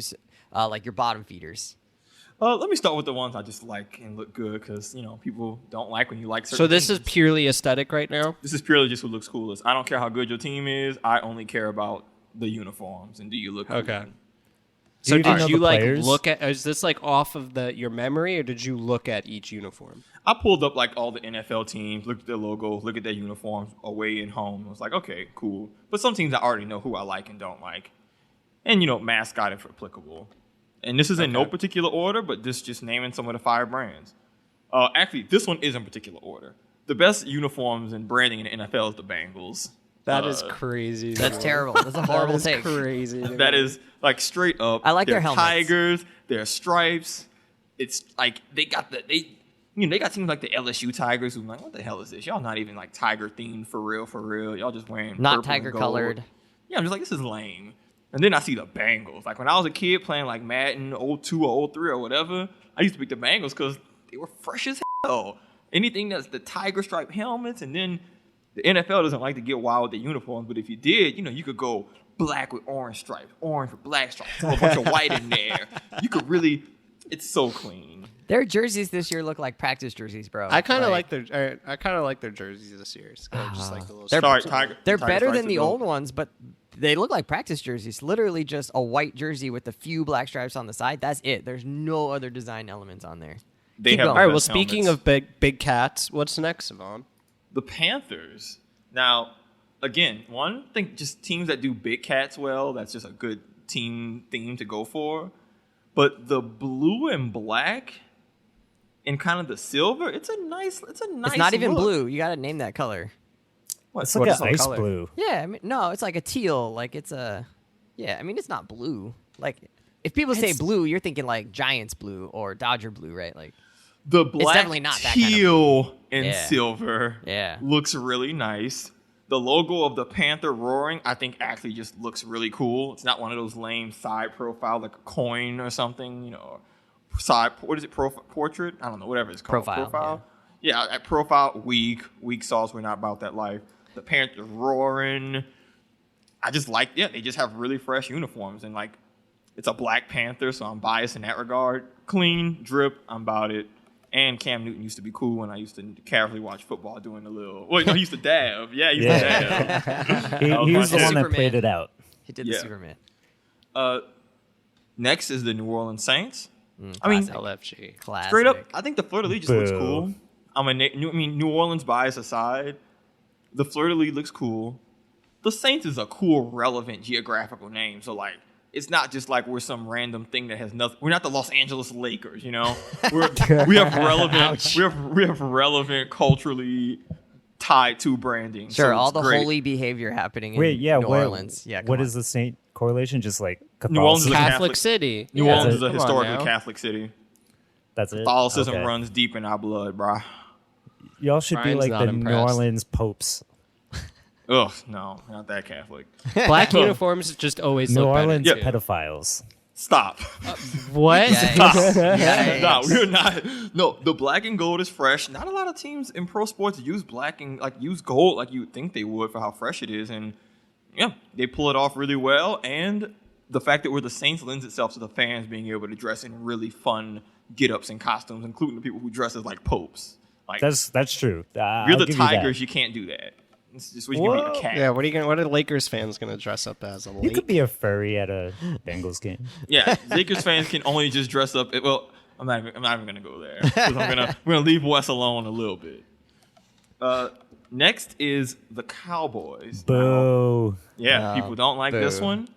like your bottom feeders? let me start with the ones I just like and look good because people don't like when you like certain So this things. is purely aesthetic right now. This is purely just what looks coolest. I don't care how good your team is. I only care about the uniforms and do you look Okay. good. So you did know you the like players? look at? Is this like off of your memory, or did you look at each uniform? I pulled up like all the NFL teams, looked at their logos, looked at their uniforms away and home. I was like, okay, cool. But some teams I already know who I like and don't like. And, mascot if applicable. And this is in no particular order, but this just naming some of the 5 brands. Actually, this one is in particular order. The best uniforms and branding in the NFL is the Bengals. That is crazy. That's terrible. That's a horrible take. Crazy. That is like straight up. I like their They're helmets. Tigers, their stripes. It's like they got teams like the LSU Tigers who like, what the hell is this? Y'all not even like tiger themed for real. Y'all just wearing Not purple and tiger gold. colored. Yeah, I'm just like, this is lame. And then I see the Bengals. Like when I was a kid playing like Madden 02 or 03 or whatever, I used to pick the Bengals because they were fresh as hell. Anything that's the tiger stripe helmets, and then the NFL doesn't like to get wild with the uniforms, but if you did, you could go black with orange stripes, orange with black stripes, throw a bunch of white in there. You could really, it's so clean. Their jerseys this year look like practice jerseys, bro. I kind of like their jerseys this year. It's kind of just like the little. They're- Sorry, Tiger. They're Tiger better stripes than are the dope. old ones, but they look like practice jerseys. Literally just a white jersey with a few black stripes on the side. That's it. There's no other design elements on there. They Keep have going. the All right. Well, best speaking helmets. of big cats, what's next, Savon? The Panthers. Now, again, one thing, just teams that do big cats well, that's just a good team theme to go for. But the blue and black and kind of the silver, it's a nice It's not even look. blue. You got to name that color. It's like an the ice color? blue. Yeah, I mean, no, it's like a teal. Like it's a, yeah. I mean, it's not blue. Like if people say blue, you're thinking like Giants blue or Dodger blue, right? Like The black, definitely not that kind of teal, and Yeah. silver Yeah. looks really nice. The logo of the Panther roaring, I think, actually just looks really cool. It's not one of those lame side profile like a coin or something, side, what is it, portrait? I don't know, whatever it's called. Profile, Yeah, at profile, weak sauce. We're not about that life. The Panther roaring. I just like, they just have really fresh uniforms. And like, it's a Black Panther, so I'm biased in that regard. Clean, drip, I'm about it. And Cam Newton used to be cool when I used to casually watch football doing a little. Well, he used to dab. Yeah, he used to dab. He was the one that Superman. played it out. he did the Yeah. Superman. Next is the New Orleans Saints. Classic. LFG. Classic. Straight up, I think the Fleur de Lis just looks Boo. cool. New Orleans bias aside, the Fleur de Lis looks cool. The Saints is a cool, relevant geographical name. So like, it's not just like we're some random thing that has nothing. We're not the Los Angeles Lakers, we have relevant. We have relevant culturally tied to branding. Sure, so all it's the great. holy behavior happening in Wait, yeah. New what, Orleans. Yeah, what is the Saint correlation? Just like New Orleans is Catholicism? a Catholic city. New Yeah. Orleans is a Come on historically now. Catholic city. That's it. Catholicism Okay. runs deep in our blood, brah. Y'all should be Brian's like not the New impressed. Orleans popes. Ugh, no, not that Catholic. Black uniforms just always New look better, Orleans too. pedophiles. Stop. What? Yikes. No, we're not. No, the black and gold is fresh. Not a lot of teams in pro sports use black and use gold like you would think they would for how fresh it is, and yeah, they pull it off really well. And the fact that we're the Saints lends itself to the fans being able to dress in really fun get-ups and costumes, including the people who dress as like popes. Like That's true. you're I'll the give you that. Tigers, you can't do that. It's just what you can be Whoa. a cat. Yeah, what are Lakers fans gonna dress up as? You could be a furry at a Bengals game. Yeah, Lakers fans can only just dress up. Well, I'm not even gonna go there. 'Cause we're gonna leave Wes alone a little bit. Next is the Cowboys. Boo. Yeah, people don't like this boo. one.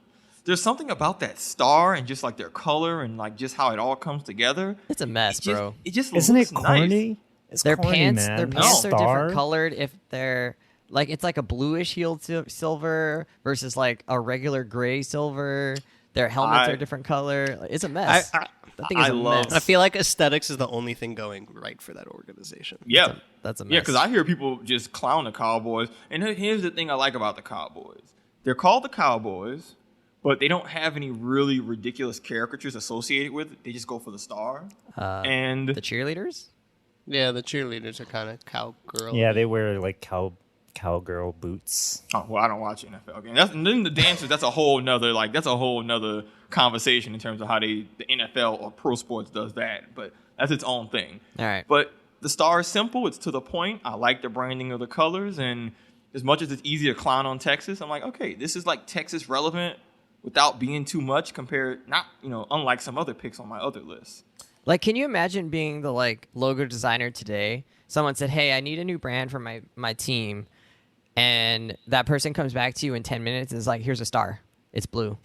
There's something about that star and just like their color and like just how it all comes together. It's a mess, bro. It just Isn't looks it corny? nice. It's Their corny, pants, man. their pants are Star? different colored. If they're like, it's like a bluish heeled silver versus like a regular gray silver. Their helmets are a different color. It's a mess. That thing is a mess. I feel like aesthetics is the only thing going right for that organization. Yeah. That's a mess. Yeah, because I hear people just clown the Cowboys. And here's the thing I like about the Cowboys. They're called the Cowboys, but they don't have any really ridiculous caricatures associated with it. They just go for the star. And the cheerleaders? Yeah, the cheerleaders are kind of cowgirl. Yeah, they wear like cowgirl boots. Oh, well, I don't watch NFL games. And then the dancers, that's a whole nother conversation in terms of how the NFL or pro sports does that. But that's its own thing. All right. But the star is simple. It's to the point. I like the branding of the colors. And as much as it's easy to clown on Texas, I'm like, okay, this is like Texas relevant without being too much unlike some other picks on my other list. Like, can you imagine being the like logo designer today? Someone said, "Hey, I need a new brand for my team," and that person comes back to you in 10 minutes and is like, "Here's a star. It's blue."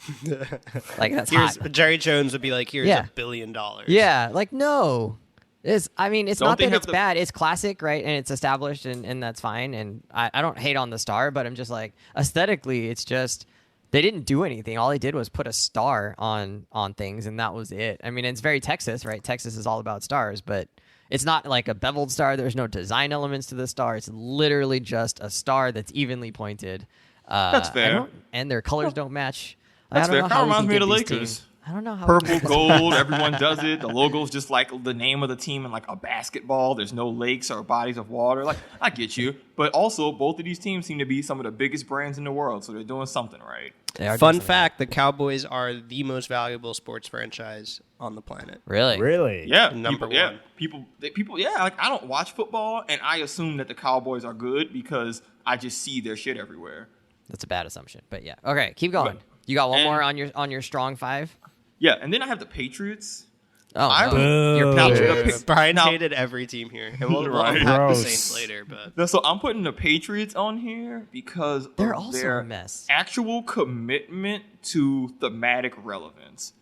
Like that's hot. Jerry Jones would be like, "Here's $1 billion." Yeah, like no. It's Don't not they that have it's bad. It's classic, right? And it's established, and that's fine. And I don't hate on the star, but I'm just like aesthetically, it's just. They didn't do anything. All they did was put a star on things, and that was it. I mean, it's very Texas, right? Texas is all about stars, but it's not like a beveled star. There's no design elements to the star. It's literally just a star that's evenly pointed. That's fair. And their colors don't match. That's fair. Kind of reminds me of the Lakers. Lakers. I don't know how. Purple, gold, everyone does it. The logo's just like the name of the team in like a basketball. There's no lakes or bodies of water. Like, I get you. But also, both of these teams seem to be some of the biggest brands in the world, so they're doing something right. Fun fact, the Cowboys are the most valuable sports franchise on the planet. Really? Yeah. Number one. Yeah. People, like, I don't watch football, and I assume that the Cowboys are good because I just see their shit everywhere. That's a bad assumption, but yeah. Okay, keep going. You got one more on your strong five? Yeah, and then I have the Patriots. Oh, Boo. You're Now, Patriots. Brian hated every team here, and we'll Right. unpack the Gross. Saints later. But No, so I'm putting the Patriots on here because They're of also their a mess. actual commitment to thematic relevance.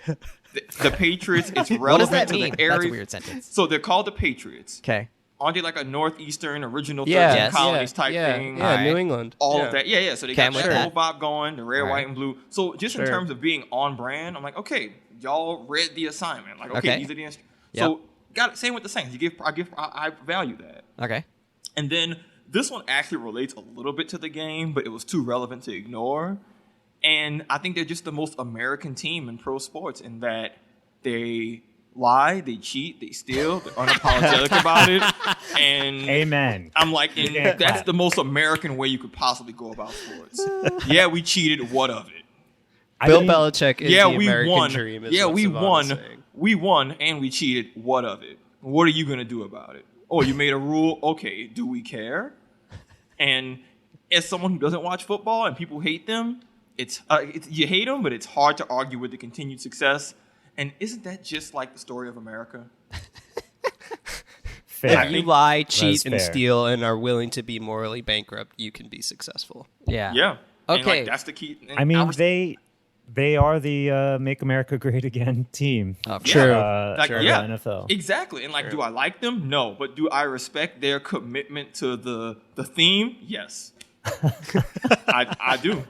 The Patriots, it's relevant What does that to mean? the area. That's a weird sentence. So they're called the Patriots. Okay. Aren't they like a northeastern original 13 yeah, colonies type thing? Yeah, Alright. New England. All of that. Yeah. So they Okay, got I'm with that that. whole vibe going, the red, Alright. white, and blue. So just in Sure. terms of being on brand, I'm like, okay, y'all read the assignment. Like, okay, Okay. these are the Yep. So got it. Same with the Saints. I value that. Okay. And then this one actually relates a little bit to the game, but it was too relevant to ignore. And I think they're just the most American team in pro sports in that they lie, they cheat, they steal, they're unapologetic about it. And Amen. I'm like, and Yeah. that's the most American way you could possibly go about sports. Yeah, we cheated. What of it? Bill Belichick is Yeah, the we American won. dream. Is Yeah, what we Savon won. is saying. We won and we cheated. What of it? What are you going to do about it? Oh, you made a rule? Okay, do we care? And as someone who doesn't watch football and people hate them, it's you hate them, but it's hard to argue with the continued success. And isn't that just like the story of America? Fair. If you lie, cheat, and fair. steal, and are willing to be morally bankrupt, you can be successful. Yeah. Yeah. And, Okay. like, that's the key. And I mean, was- they are the Make America Great Again team. Oh, True. Like, of yeah, the NFL. exactly. And like, do I like them? No. But do I respect their commitment to the theme? Yes. I do.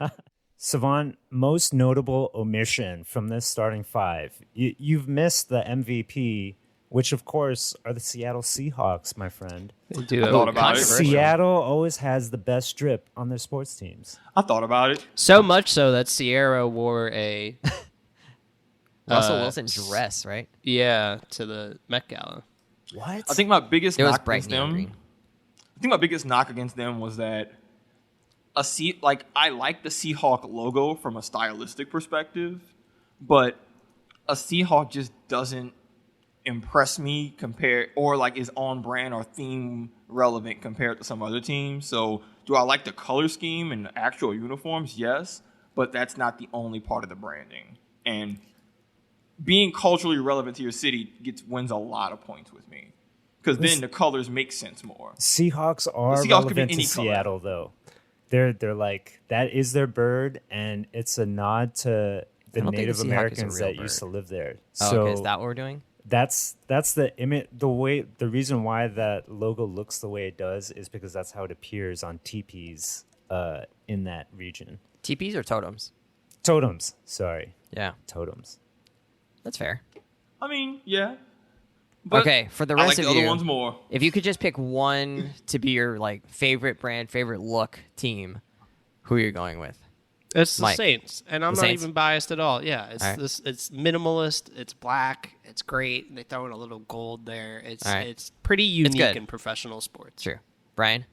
Savon, most notable omission from this starting five. You've missed the MVP, which of course are the Seattle Seahawks, my friend. They do. I thought about it. controversial. Seattle always has the best drip on their sports teams. I thought about it. So much so that Sierra wore a Russell Wilson dress, right? to the Met Gala. What? I think my biggest It was knock bright against neon them. green. I think my biggest knock against them was that I like the Seahawk logo from a stylistic perspective, but a Seahawk just doesn't impress me is on brand or theme relevant compared to some other teams. So do I like the color scheme and the actual uniforms? Yes, but that's not the only part of the branding. And being culturally relevant to your city wins a lot of points with me. Because then the colors make sense more. Seahawks are The Seahawks could be relevant to any color. Seattle, though. They're like, that is their bird, and it's a nod to the I don't think Native the Seahawk is a Americans real that used to bird. live there. Oh, So okay. Is that what we're doing? that's the image. The reason why that logo looks the way it does is because that's how it appears on teepees in that region. Teepees or totems? Totems. Sorry. Yeah, Totems. that's fair. I mean, yeah. But Okay, for the I rest like of the you, other ones more. if you could just pick one to be your like favorite brand, favorite look team, who are you going with? It's the Mike. Saints, and I'm The not Saints? even biased at all. Yeah, it's All right. It's minimalist. It's black. It's great. They throw in a little gold there. It's All right. it's pretty unique good. in professional sports. True. Brian?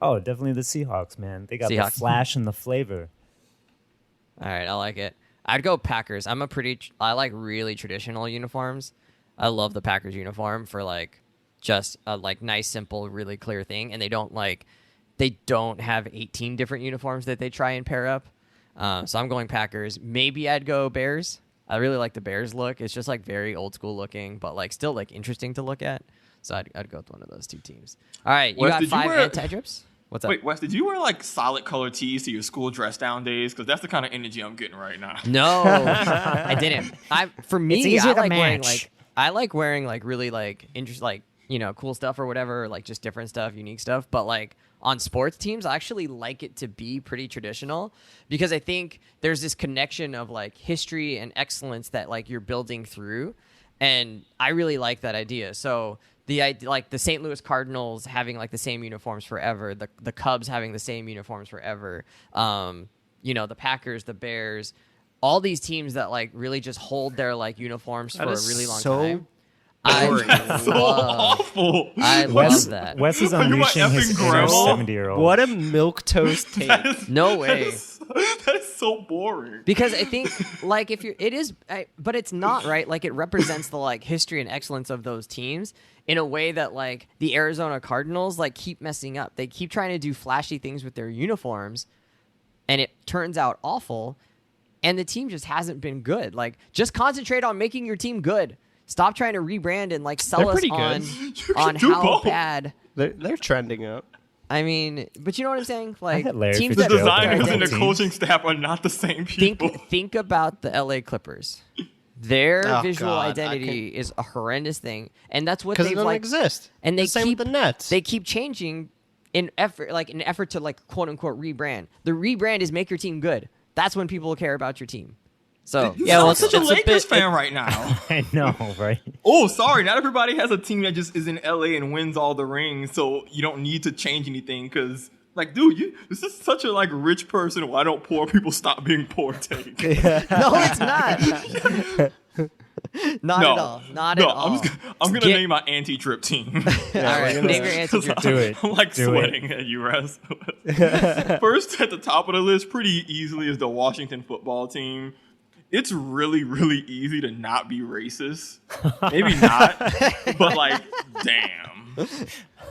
Oh, definitely the Seahawks, man. They got the Seahawks. flash and the flavor. All right, I like it. I'd go Packers. I like really traditional uniforms. I love the Packers uniform for like just a like nice, simple, really clear thing. And they don't have 18 different uniforms that they try and pair up. So I'm going Packers. Maybe I'd go Bears. I really like the Bears look. It's just like very old school looking, but like still like interesting to look at. So I'd go with one of those two teams. All right, you Wes, got did you 5 wear- anti-drips? What's up? Wait, Wes, did you wear like solid color tees to your school dress down days? Because that's the kind of energy I'm getting right now. No, I didn't. For It's me, easier I to like wearing match. like really like cool stuff or whatever, like just different stuff, unique stuff. But like on sports teams, I actually like it to be pretty traditional because I think there's this connection of like history and excellence that like you're building through, and I really like that idea. So like the St. Louis Cardinals having like the same uniforms forever, the Cubs having the same uniforms forever, the Packers, the Bears, all these teams that like really just hold their like uniforms for a really long time. So awful. I love that. Wes is Are you my unleashing his effing inner grandma? 70-year-old. What a milquetoast take. No way. That is so boring. Because I think, like, but it's not, right? Like, it represents the, like, history and excellence of those teams in a way that, like, the Arizona Cardinals, like, keep messing up. They keep trying to do flashy things with their uniforms, and it turns out awful, and the team just hasn't been good. Like, just concentrate on making your team good. Stop trying to rebrand and, like, sell They're us pretty on, good. on do how both. bad... They're trending up. I mean, but you know what I'm saying? Like, had Larry teams The that Fitzgerald build their designers and the identity- coaching staff are not the same people. Think about the LA Clippers. Their Oh, visual God, identity is a horrendous thing, and that's what Because it they've doesn't like. exist. And they the same keep with the Nets. They keep changing in effort to like quote unquote rebrand. The rebrand is make your team good. That's when people care about your team. So You Yeah, well, sound such a it's a Lakers bit- fan right now. I know, right? Oh, sorry. Not everybody has a team that just is in LA and wins all the rings, so you don't need to change anything. Because, like, dude, this is such a like rich person. Why don't poor people stop being poor? Take. no, it's not. Not at all. Not at all. I'm gonna Get- name my anti-trip team. all right, name your answer. Do it. I'm like Do sweating at you, Russ. First at the top of the list, pretty easily, is the Washington football team. It's really, really easy to not be racist. Maybe not, but like, damn.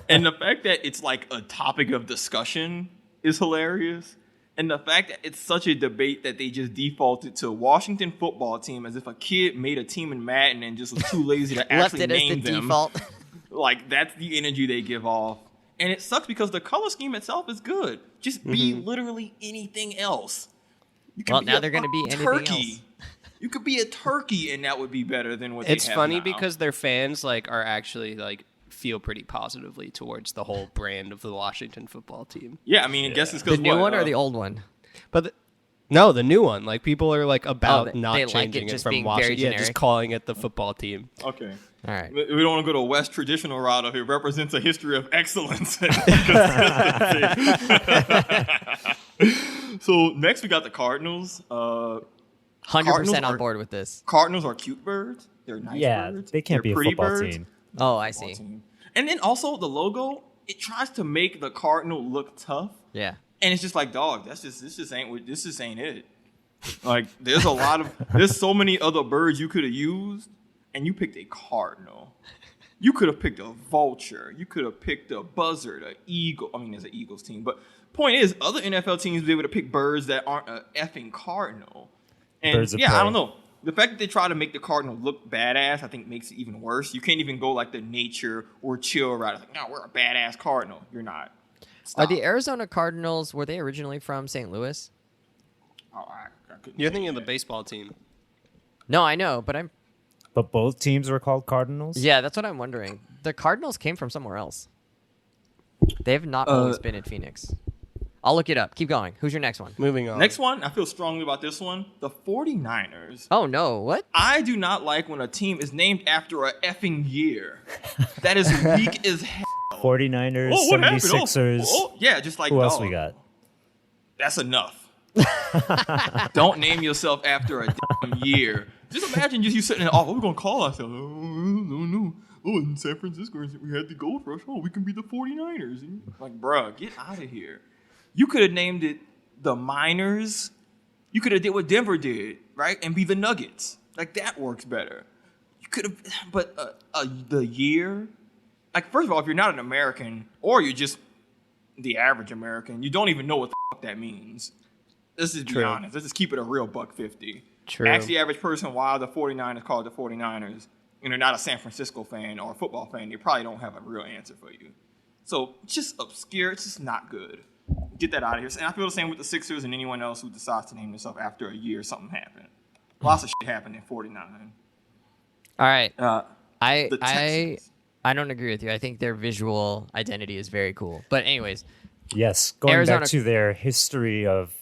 And the fact that it's like a topic of discussion is hilarious. And the fact that it's such a debate that they just defaulted to Washington football team as if a kid made a team in Madden and just was too lazy to Left actually it as the name them. default. Like, that's the energy they give off. And it sucks because the color scheme itself is good. Just be literally anything else. You could Well, be now a they're gonna be fucking anything turkey. else. You could be a turkey, and that would be better than what they It's have funny now. because their fans like are actually like feel pretty positively towards the whole brand of the Washington football team. Yeah, I mean, I guess it's The because new one or the old one? But no, the new one. Like people are like about they not like it changing it just from being very Washington. Yeah, generic. just calling it the football team. Okay. All right. We don't want to go to a West traditional route of it represents a history of excellence. So next we got the Cardinals. 100% Cardinals on are- board with this. Cardinals are cute birds. They're nice Yeah, birds. they can't They're be a pretty football birds. team. Oh, I see. And then also the logo, it tries to make the Cardinal look tough. Yeah. And it's just like, dog, this just ain't it. Like, there's so many other birds you could have used, and you picked a cardinal. You could have picked a vulture. You could have picked a buzzard, an eagle. I mean, there's an Eagles team, but point is, other NFL teams would be able to pick birds that aren't a effing cardinal. And Birds of yeah, I prey. don't know. The fact that they try to make the cardinal look badass, I think makes it even worse. You can't even go like the nature or chill route. It's like, no, we're a badass cardinal. You're not. Are Stop. the Arizona Cardinals, were they originally from St. Louis? Oh, I couldn't You're say thinking of that. the baseball team. No, I know, but I'm... But both teams were called Cardinals? Yeah, that's what I'm wondering. The Cardinals came from somewhere else. They have not always been in Phoenix. I'll look it up. Keep going. Who's your next one? Moving on. Next one, I feel strongly about this one. The 49ers. Oh, no. What? I do not like when a team is named after a effing year. That is weak as hell. 49ers, What happened? 76ers. Yeah, just like, Who else dog, we got? That's enough. Don't name yourself after a damn year. Just imagine just you sitting there, what are we going to call ourselves? No. Oh, in San Francisco, we had the Gold Rush. Oh, we can be the 49ers. And like, bruh, get out of here. You could have named it the Miners. You could have did what Denver did, right? And be the Nuggets. Like, that works better. You could have, but the year? Like, first of all, if you're not an American, or you're just the average American, you don't even know what the fuck that means. Let's just be honest. Let's just keep it a real $1.50. True. Ask the average person why the 49ers called the 49ers, and they're not a San Francisco fan or a football fan. They probably don't have a real answer for you. So, just obscure. It's just not good. Get that out of here. And I feel the same with the Sixers and anyone else who decides to name themselves after a year something happened. Lots of shit happened in 49. All right. The Texans. I don't agree with you. I think their visual identity is very cool. But anyways, Yes, going Arizona- back to their history of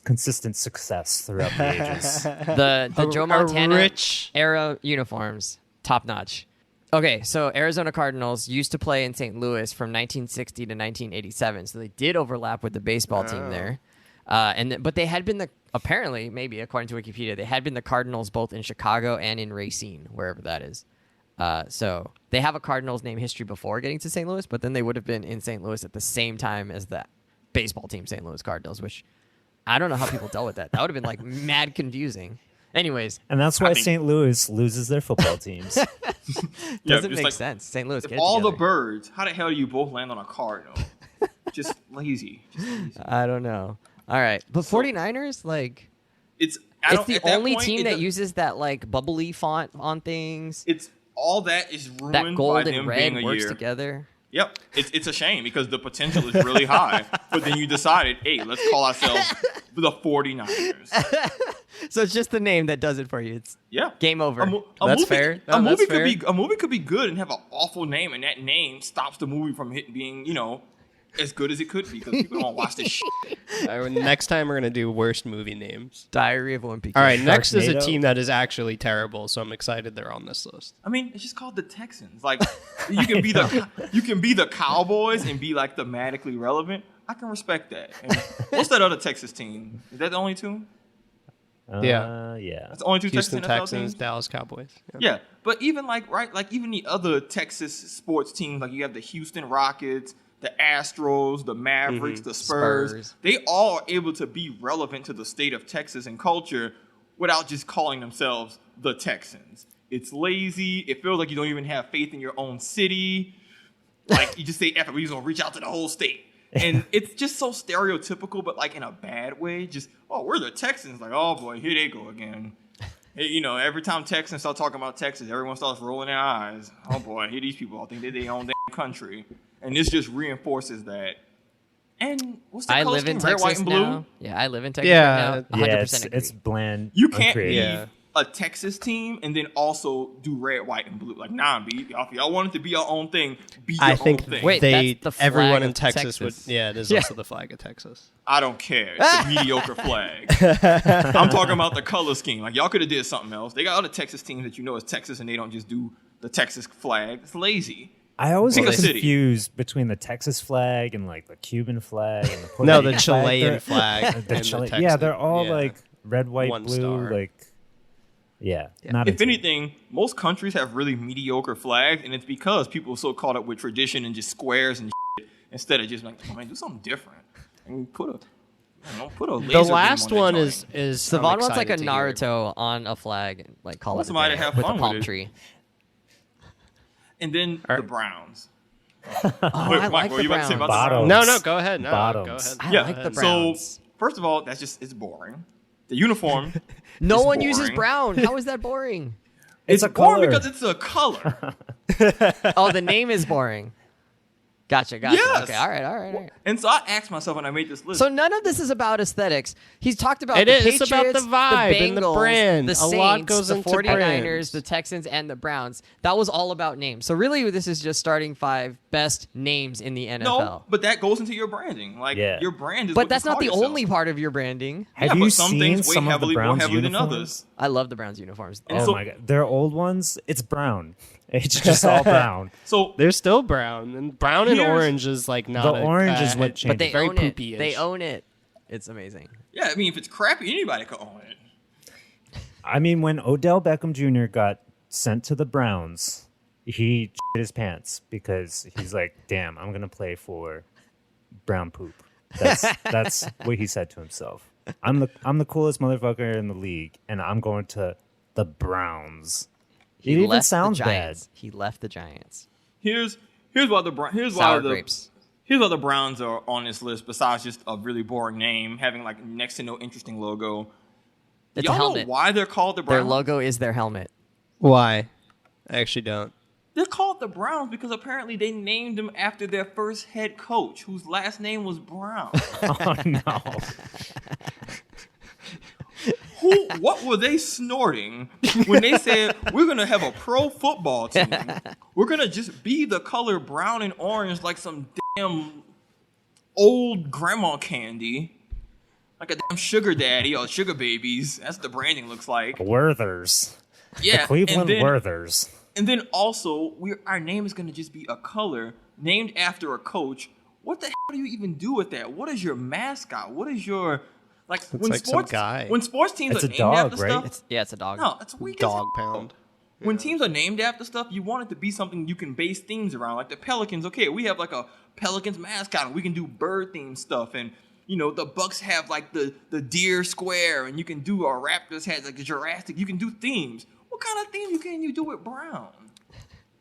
consistent success throughout the ages. the Joe Montana rich- era uniforms, top notch. Okay, so Arizona Cardinals used to play in St. Louis from 1960 to 1987, so they did overlap with the baseball team there. But they had been apparently, maybe according to Wikipedia, they had been the Cardinals both in Chicago and in Racine, wherever that is. So they have a Cardinals name history before getting to St. Louis, but then they would have been in St. Louis at the same time as the baseball team, St. Louis Cardinals, which I don't know how people dealt with that. That would have been like mad confusing. Anyways, And that's why St. Louis loses their football teams. doesn't just make like, sense. St. Louis, If get it all the together. birds, how the hell do you both land on a Cardinal? Just lazy. I don't know. All right, but 49ers, like, It's it's the at that only point, team it that does- uses that like bubbly font on things. It's all that is ruined That by gold them and red being a works year. together. Yep, it's a shame because the potential is really high. But then you decided, hey, let's call ourselves the 49ers. So it's just the name that does it for you. It's Yeah, game over. That's That's fair. A No, movie that's fair. a movie could be good and have an awful name, and that name stops the movie from being as good as it could be because people don't watch this shit. All right, next time we're gonna do worst movie names. Diary of Wimpy. All right, next is a Sharknado? team that is actually terrible, so I'm excited they're on this list. I mean, it's just called the Texans. Like, you can be the Cowboys and be like thematically relevant. I can respect that. And what's that other Texas team? Is that the only two? Yeah. Yeah. That's the only two Houston Texas NFL Texans, teams? Dallas Cowboys. Yeah, but even even the other Texas sports teams, like you have the Houston Rockets, the Astros, the Mavericks, the Spurs. They all are able to be relevant to the state of Texas and culture without just calling themselves the Texans. It's lazy. It feels like you don't even have faith in your own city. Like you just say, "F it, we're just gonna reach out to the whole state." And it's just so stereotypical, but like in a bad way. Just, we're the Texans. Like, oh boy, here they go again. Hey, every time Texans start talking about Texas, everyone starts rolling their eyes. Oh boy, here these people all think they're their own damn country. And this just reinforces that. And what's the I color live in scheme? Red, white, Texas and blue? now. Yeah, I live in Texas Yeah. right now. 100% Yeah, agree. it's bland. You can't uncreative. be a Texas team and then also do red, white, and blue. Like, nah, if y'all want it to be your own thing, be your I own think thing. Wait, that's the flag everyone in of Texas, Texas. would. Yeah, it is Yeah. also the flag of Texas. I don't care. It's a mediocre flag. I'm talking about the color scheme. Like, y'all could have did something else. They got other Texas teams that is Texas, and they don't just do the Texas flag. It's lazy. I always Pick get a city. confused between the Texas flag and like the Cuban flag and the Puerto No, the Rican Chilean flag. flag. The and the Chile- Texas. yeah, they're all Yeah. like red, white, One blue. star. Like, not If into it. anything, most countries have really mediocre flags, and it's because people are so caught up with tradition and just squares and shit, instead of just like, oh, man, do something different. And put a laser The beam last on that one joint. is Savon I'm wants like a excited to hear. Naruto on a flag, like call want it a somebody day to have with a fun with palm it. tree. And then All the right. Browns. Oh, I Mike, like what the were you about to say Browns. about Bottoms. No, go ahead. No, Bottoms. go ahead. I Yeah, like the so Browns. first of all, it's boring. The uniform. No is one uses boring. brown. How is that boring? It's a boring color. because it's a color. Oh, the name is boring. Gotcha. Yes. Okay, all right. And so I asked myself when I made this list. So none of this is about aesthetics. He's talked about It the is. Patriots, It's about the vibe the and the Bengals, brand. the A Saints, lot goes the into 49ers, brands. the Texans, and the Browns. That was all about names. So really, this is just starting 5 best names in the NFL. no, but that goes into your branding. Like your brand is. But what that's you not call the yourself. only part of your branding. Have Yeah, you but some seen things weigh some of the heavily, more Browns heavily than uniforms? others. I love the Browns uniforms. And Oh so- my god, their old ones, it's brown. It's just all brown. So They're still brown, and brown and Here's- orange is like not. The orange is what But changed. they Very own it. poopy-ish. They own it. It's amazing. yeah, I mean, if it's crappy, anybody could own it. I mean, when Odell Beckham Jr. got sent to the Browns, he shit his pants because he's like, "Damn, I'm gonna play for brown poop." That's what he said to himself. I'm the coolest motherfucker in the league, and I'm going to the Browns. It even left sounds the bad. Giants. He left the Giants. Here's why the here's why Sour the grapes. here's why the Browns are on this list. Besides just a really boring name, having like next to no interesting logo. It's Y'all a helmet. know why they're called the Their Browns? logo is their helmet. Why? I actually don't. They're called the Browns because apparently they named them after their first head coach, whose last name was Brown. Oh no! What were they snorting when they said we're gonna have a pro football team? We're gonna just be the color brown and orange like some damn old grandma candy, like a damn sugar daddy or sugar babies. That's what the branding looks like. Werthers, Yeah, the Cleveland and then, Werthers. and then also our name is gonna just be a color named after a coach. What the hell do you even do with that? What is your mascot? What is your like when like some sports guy. when sports teams It's are a named dog, after right? stuff? It's a dog. No, it's weak Dog as hell. pound. When teams are named after stuff, you want it to be something you can base themes around. Like the Pelicans, okay, we have like a Pelicans mascot, and we can do bird themed stuff. And you know, the Bucks have like the deer square, and you can do a Raptors has like a Jurassic. You can do themes. What kind of theme can you do with Brown?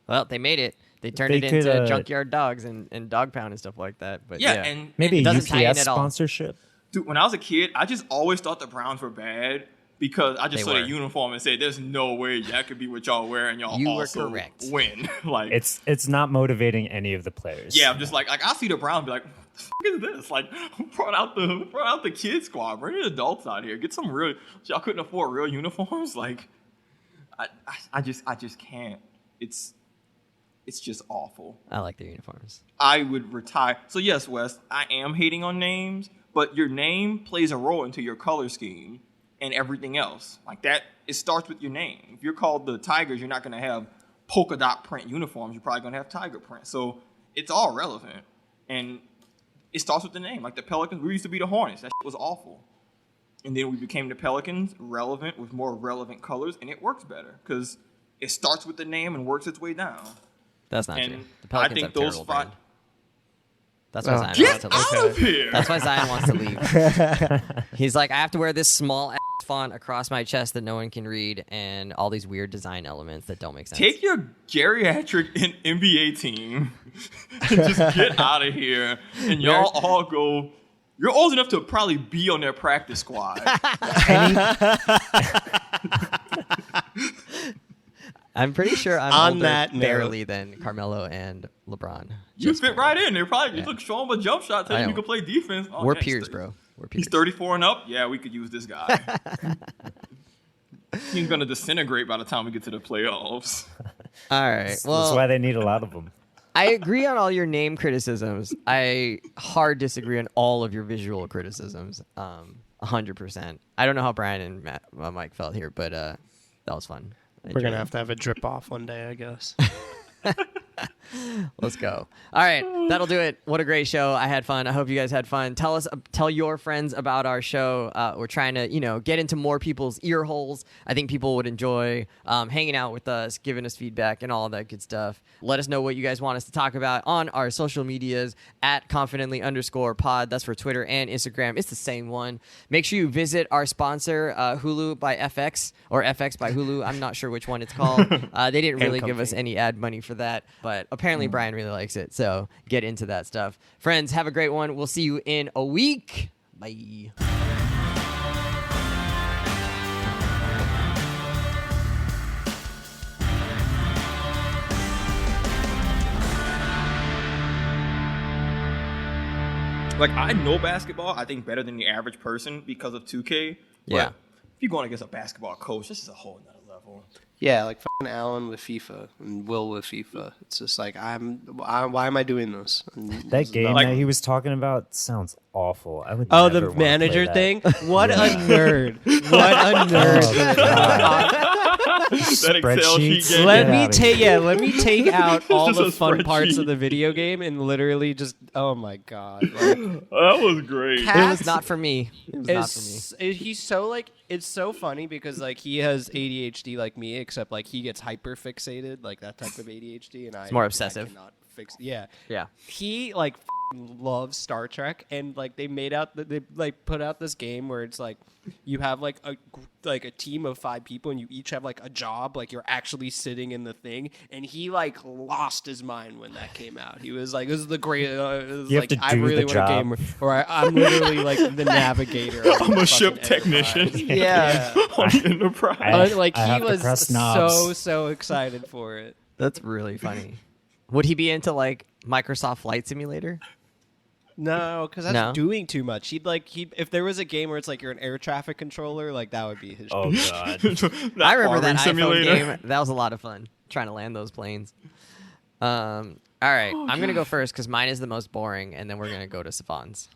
Well, they made it. They turned They it into could, Junkyard Dogs and Dog Pound and stuff like that. But Yeah, yeah, and Maybe it a doesn't tie in UPS at all. sponsorship. dude, when I was a kid, I just always thought the Browns were bad because I just They saw were. the uniform and said, "There's no way that could be what y'all wear and y'all You were also correct. win." Like It's not motivating any of the players. yeah, I'm just like I see the Browns, be like, "What the fuck is this?" Like, brought out the kid squad, bring the adults out here, get some real. Y'all couldn't afford real uniforms, like, I just can't. It's just awful. I like their uniforms. I would retire. So yes, Wes, I am hating on names, but your name plays a role into your color scheme and everything else. Like that, it starts with your name. If you're called the Tigers, you're not going to have polka dot print uniforms. You're probably going to have tiger print. So it's all relevant. And it starts with the name. Like the Pelicans, we used to be the Hornets. That shit was awful. And then we became the Pelicans, relevant with more relevant colors, and it works better because it starts with the name and works its way down. That's not And true. The I Pelicans think have those terrible five. brand. That's why Zion Get wants to leave. out of here! That's why Zion wants to leave. He's like, I have to wear this small ass font across my chest that no one can read, and all these weird design elements that don't make sense. Take your geriatric and NBA team and just get out of here. And y'all all go. You're old enough to probably be on their practice squad. I'm pretty sure I'm On older that note. barely than Carmelo and LeBron. You Just fit right in. They're probably just look, show him a jump shot, tell I him know. you can play defense. Oh, We're yeah, he's peers, 30 bro. We're peers. He's 34 and up. Yeah, we could use this guy. He's gonna disintegrate by the time we get to the playoffs. All right. That's Well, why they need a lot of them. I agree on all your name criticisms. I hard disagree on all of your visual criticisms. 100%. I don't know how Brian and Mike felt here, but that was fun. I We're gonna enjoyed it. have a drip off one day, I guess. Let's go. All right, that'll do it. What a great show. I had fun. I hope you guys had fun. Tell your friends about our show. We're trying to, get into more people's ear holes. I think people would enjoy hanging out with us, giving us feedback and all that good stuff. Let us know what you guys want us to talk about on our social medias at confidently_pod. That's for Twitter and Instagram. It's the same one. Make sure you visit our sponsor, Hulu by FX or FX by Hulu. I'm not sure which one it's called. They didn't really give us any ad money for that, but apparently Brian really likes it, so get into that stuff. Friends, have a great one. We'll see you in a week. Bye. Like, I know basketball, I think, better than the average person because of 2K. Yeah. But if you're going against a basketball coach, this is a whole nother level. Yeah, like fucking Alan with FIFA and Will with FIFA. It's just like why am I doing this? And That game Like- that he was talking about sounds awful. I would. Oh, never the wanna play manager that. thing? What a nerd. What a nerd. That Excel sheet Spreadsheets. game. Let me take out all just the a fun parts spreadsheet. of the video game and literally just oh my god. Like, That was great. It Cats was not for me. It was not for me. He's so like it's so funny because like he has ADHD like me, except like he gets hyper fixated, like that type of ADHD, and It's more obsessive. I cannot fix. Yeah, Yeah. he like loves Star Trek, and like they like put out this game where it's like you have like a team of 5 people and you each have like a job, like you're actually sitting in the thing, and he like lost his mind when that came out. He was like, this is the great You have to I do really the want a game where I'm literally like the navigator. I'm a ship fucking technician Enterprise. Yeah. on the Enterprise. Like I he have to was press knobs. so excited for it. That's really funny. Would he be into like Microsoft Flight Simulator? No, because that's No? doing too much. He'd if there was a game where it's like you're an air traffic controller, like that would be his. Oh god. I remember farming that simulator. iPhone game. That was a lot of fun trying to land those planes. All right, I'm gonna go first because mine is the most boring, and then we're gonna go to Savon's.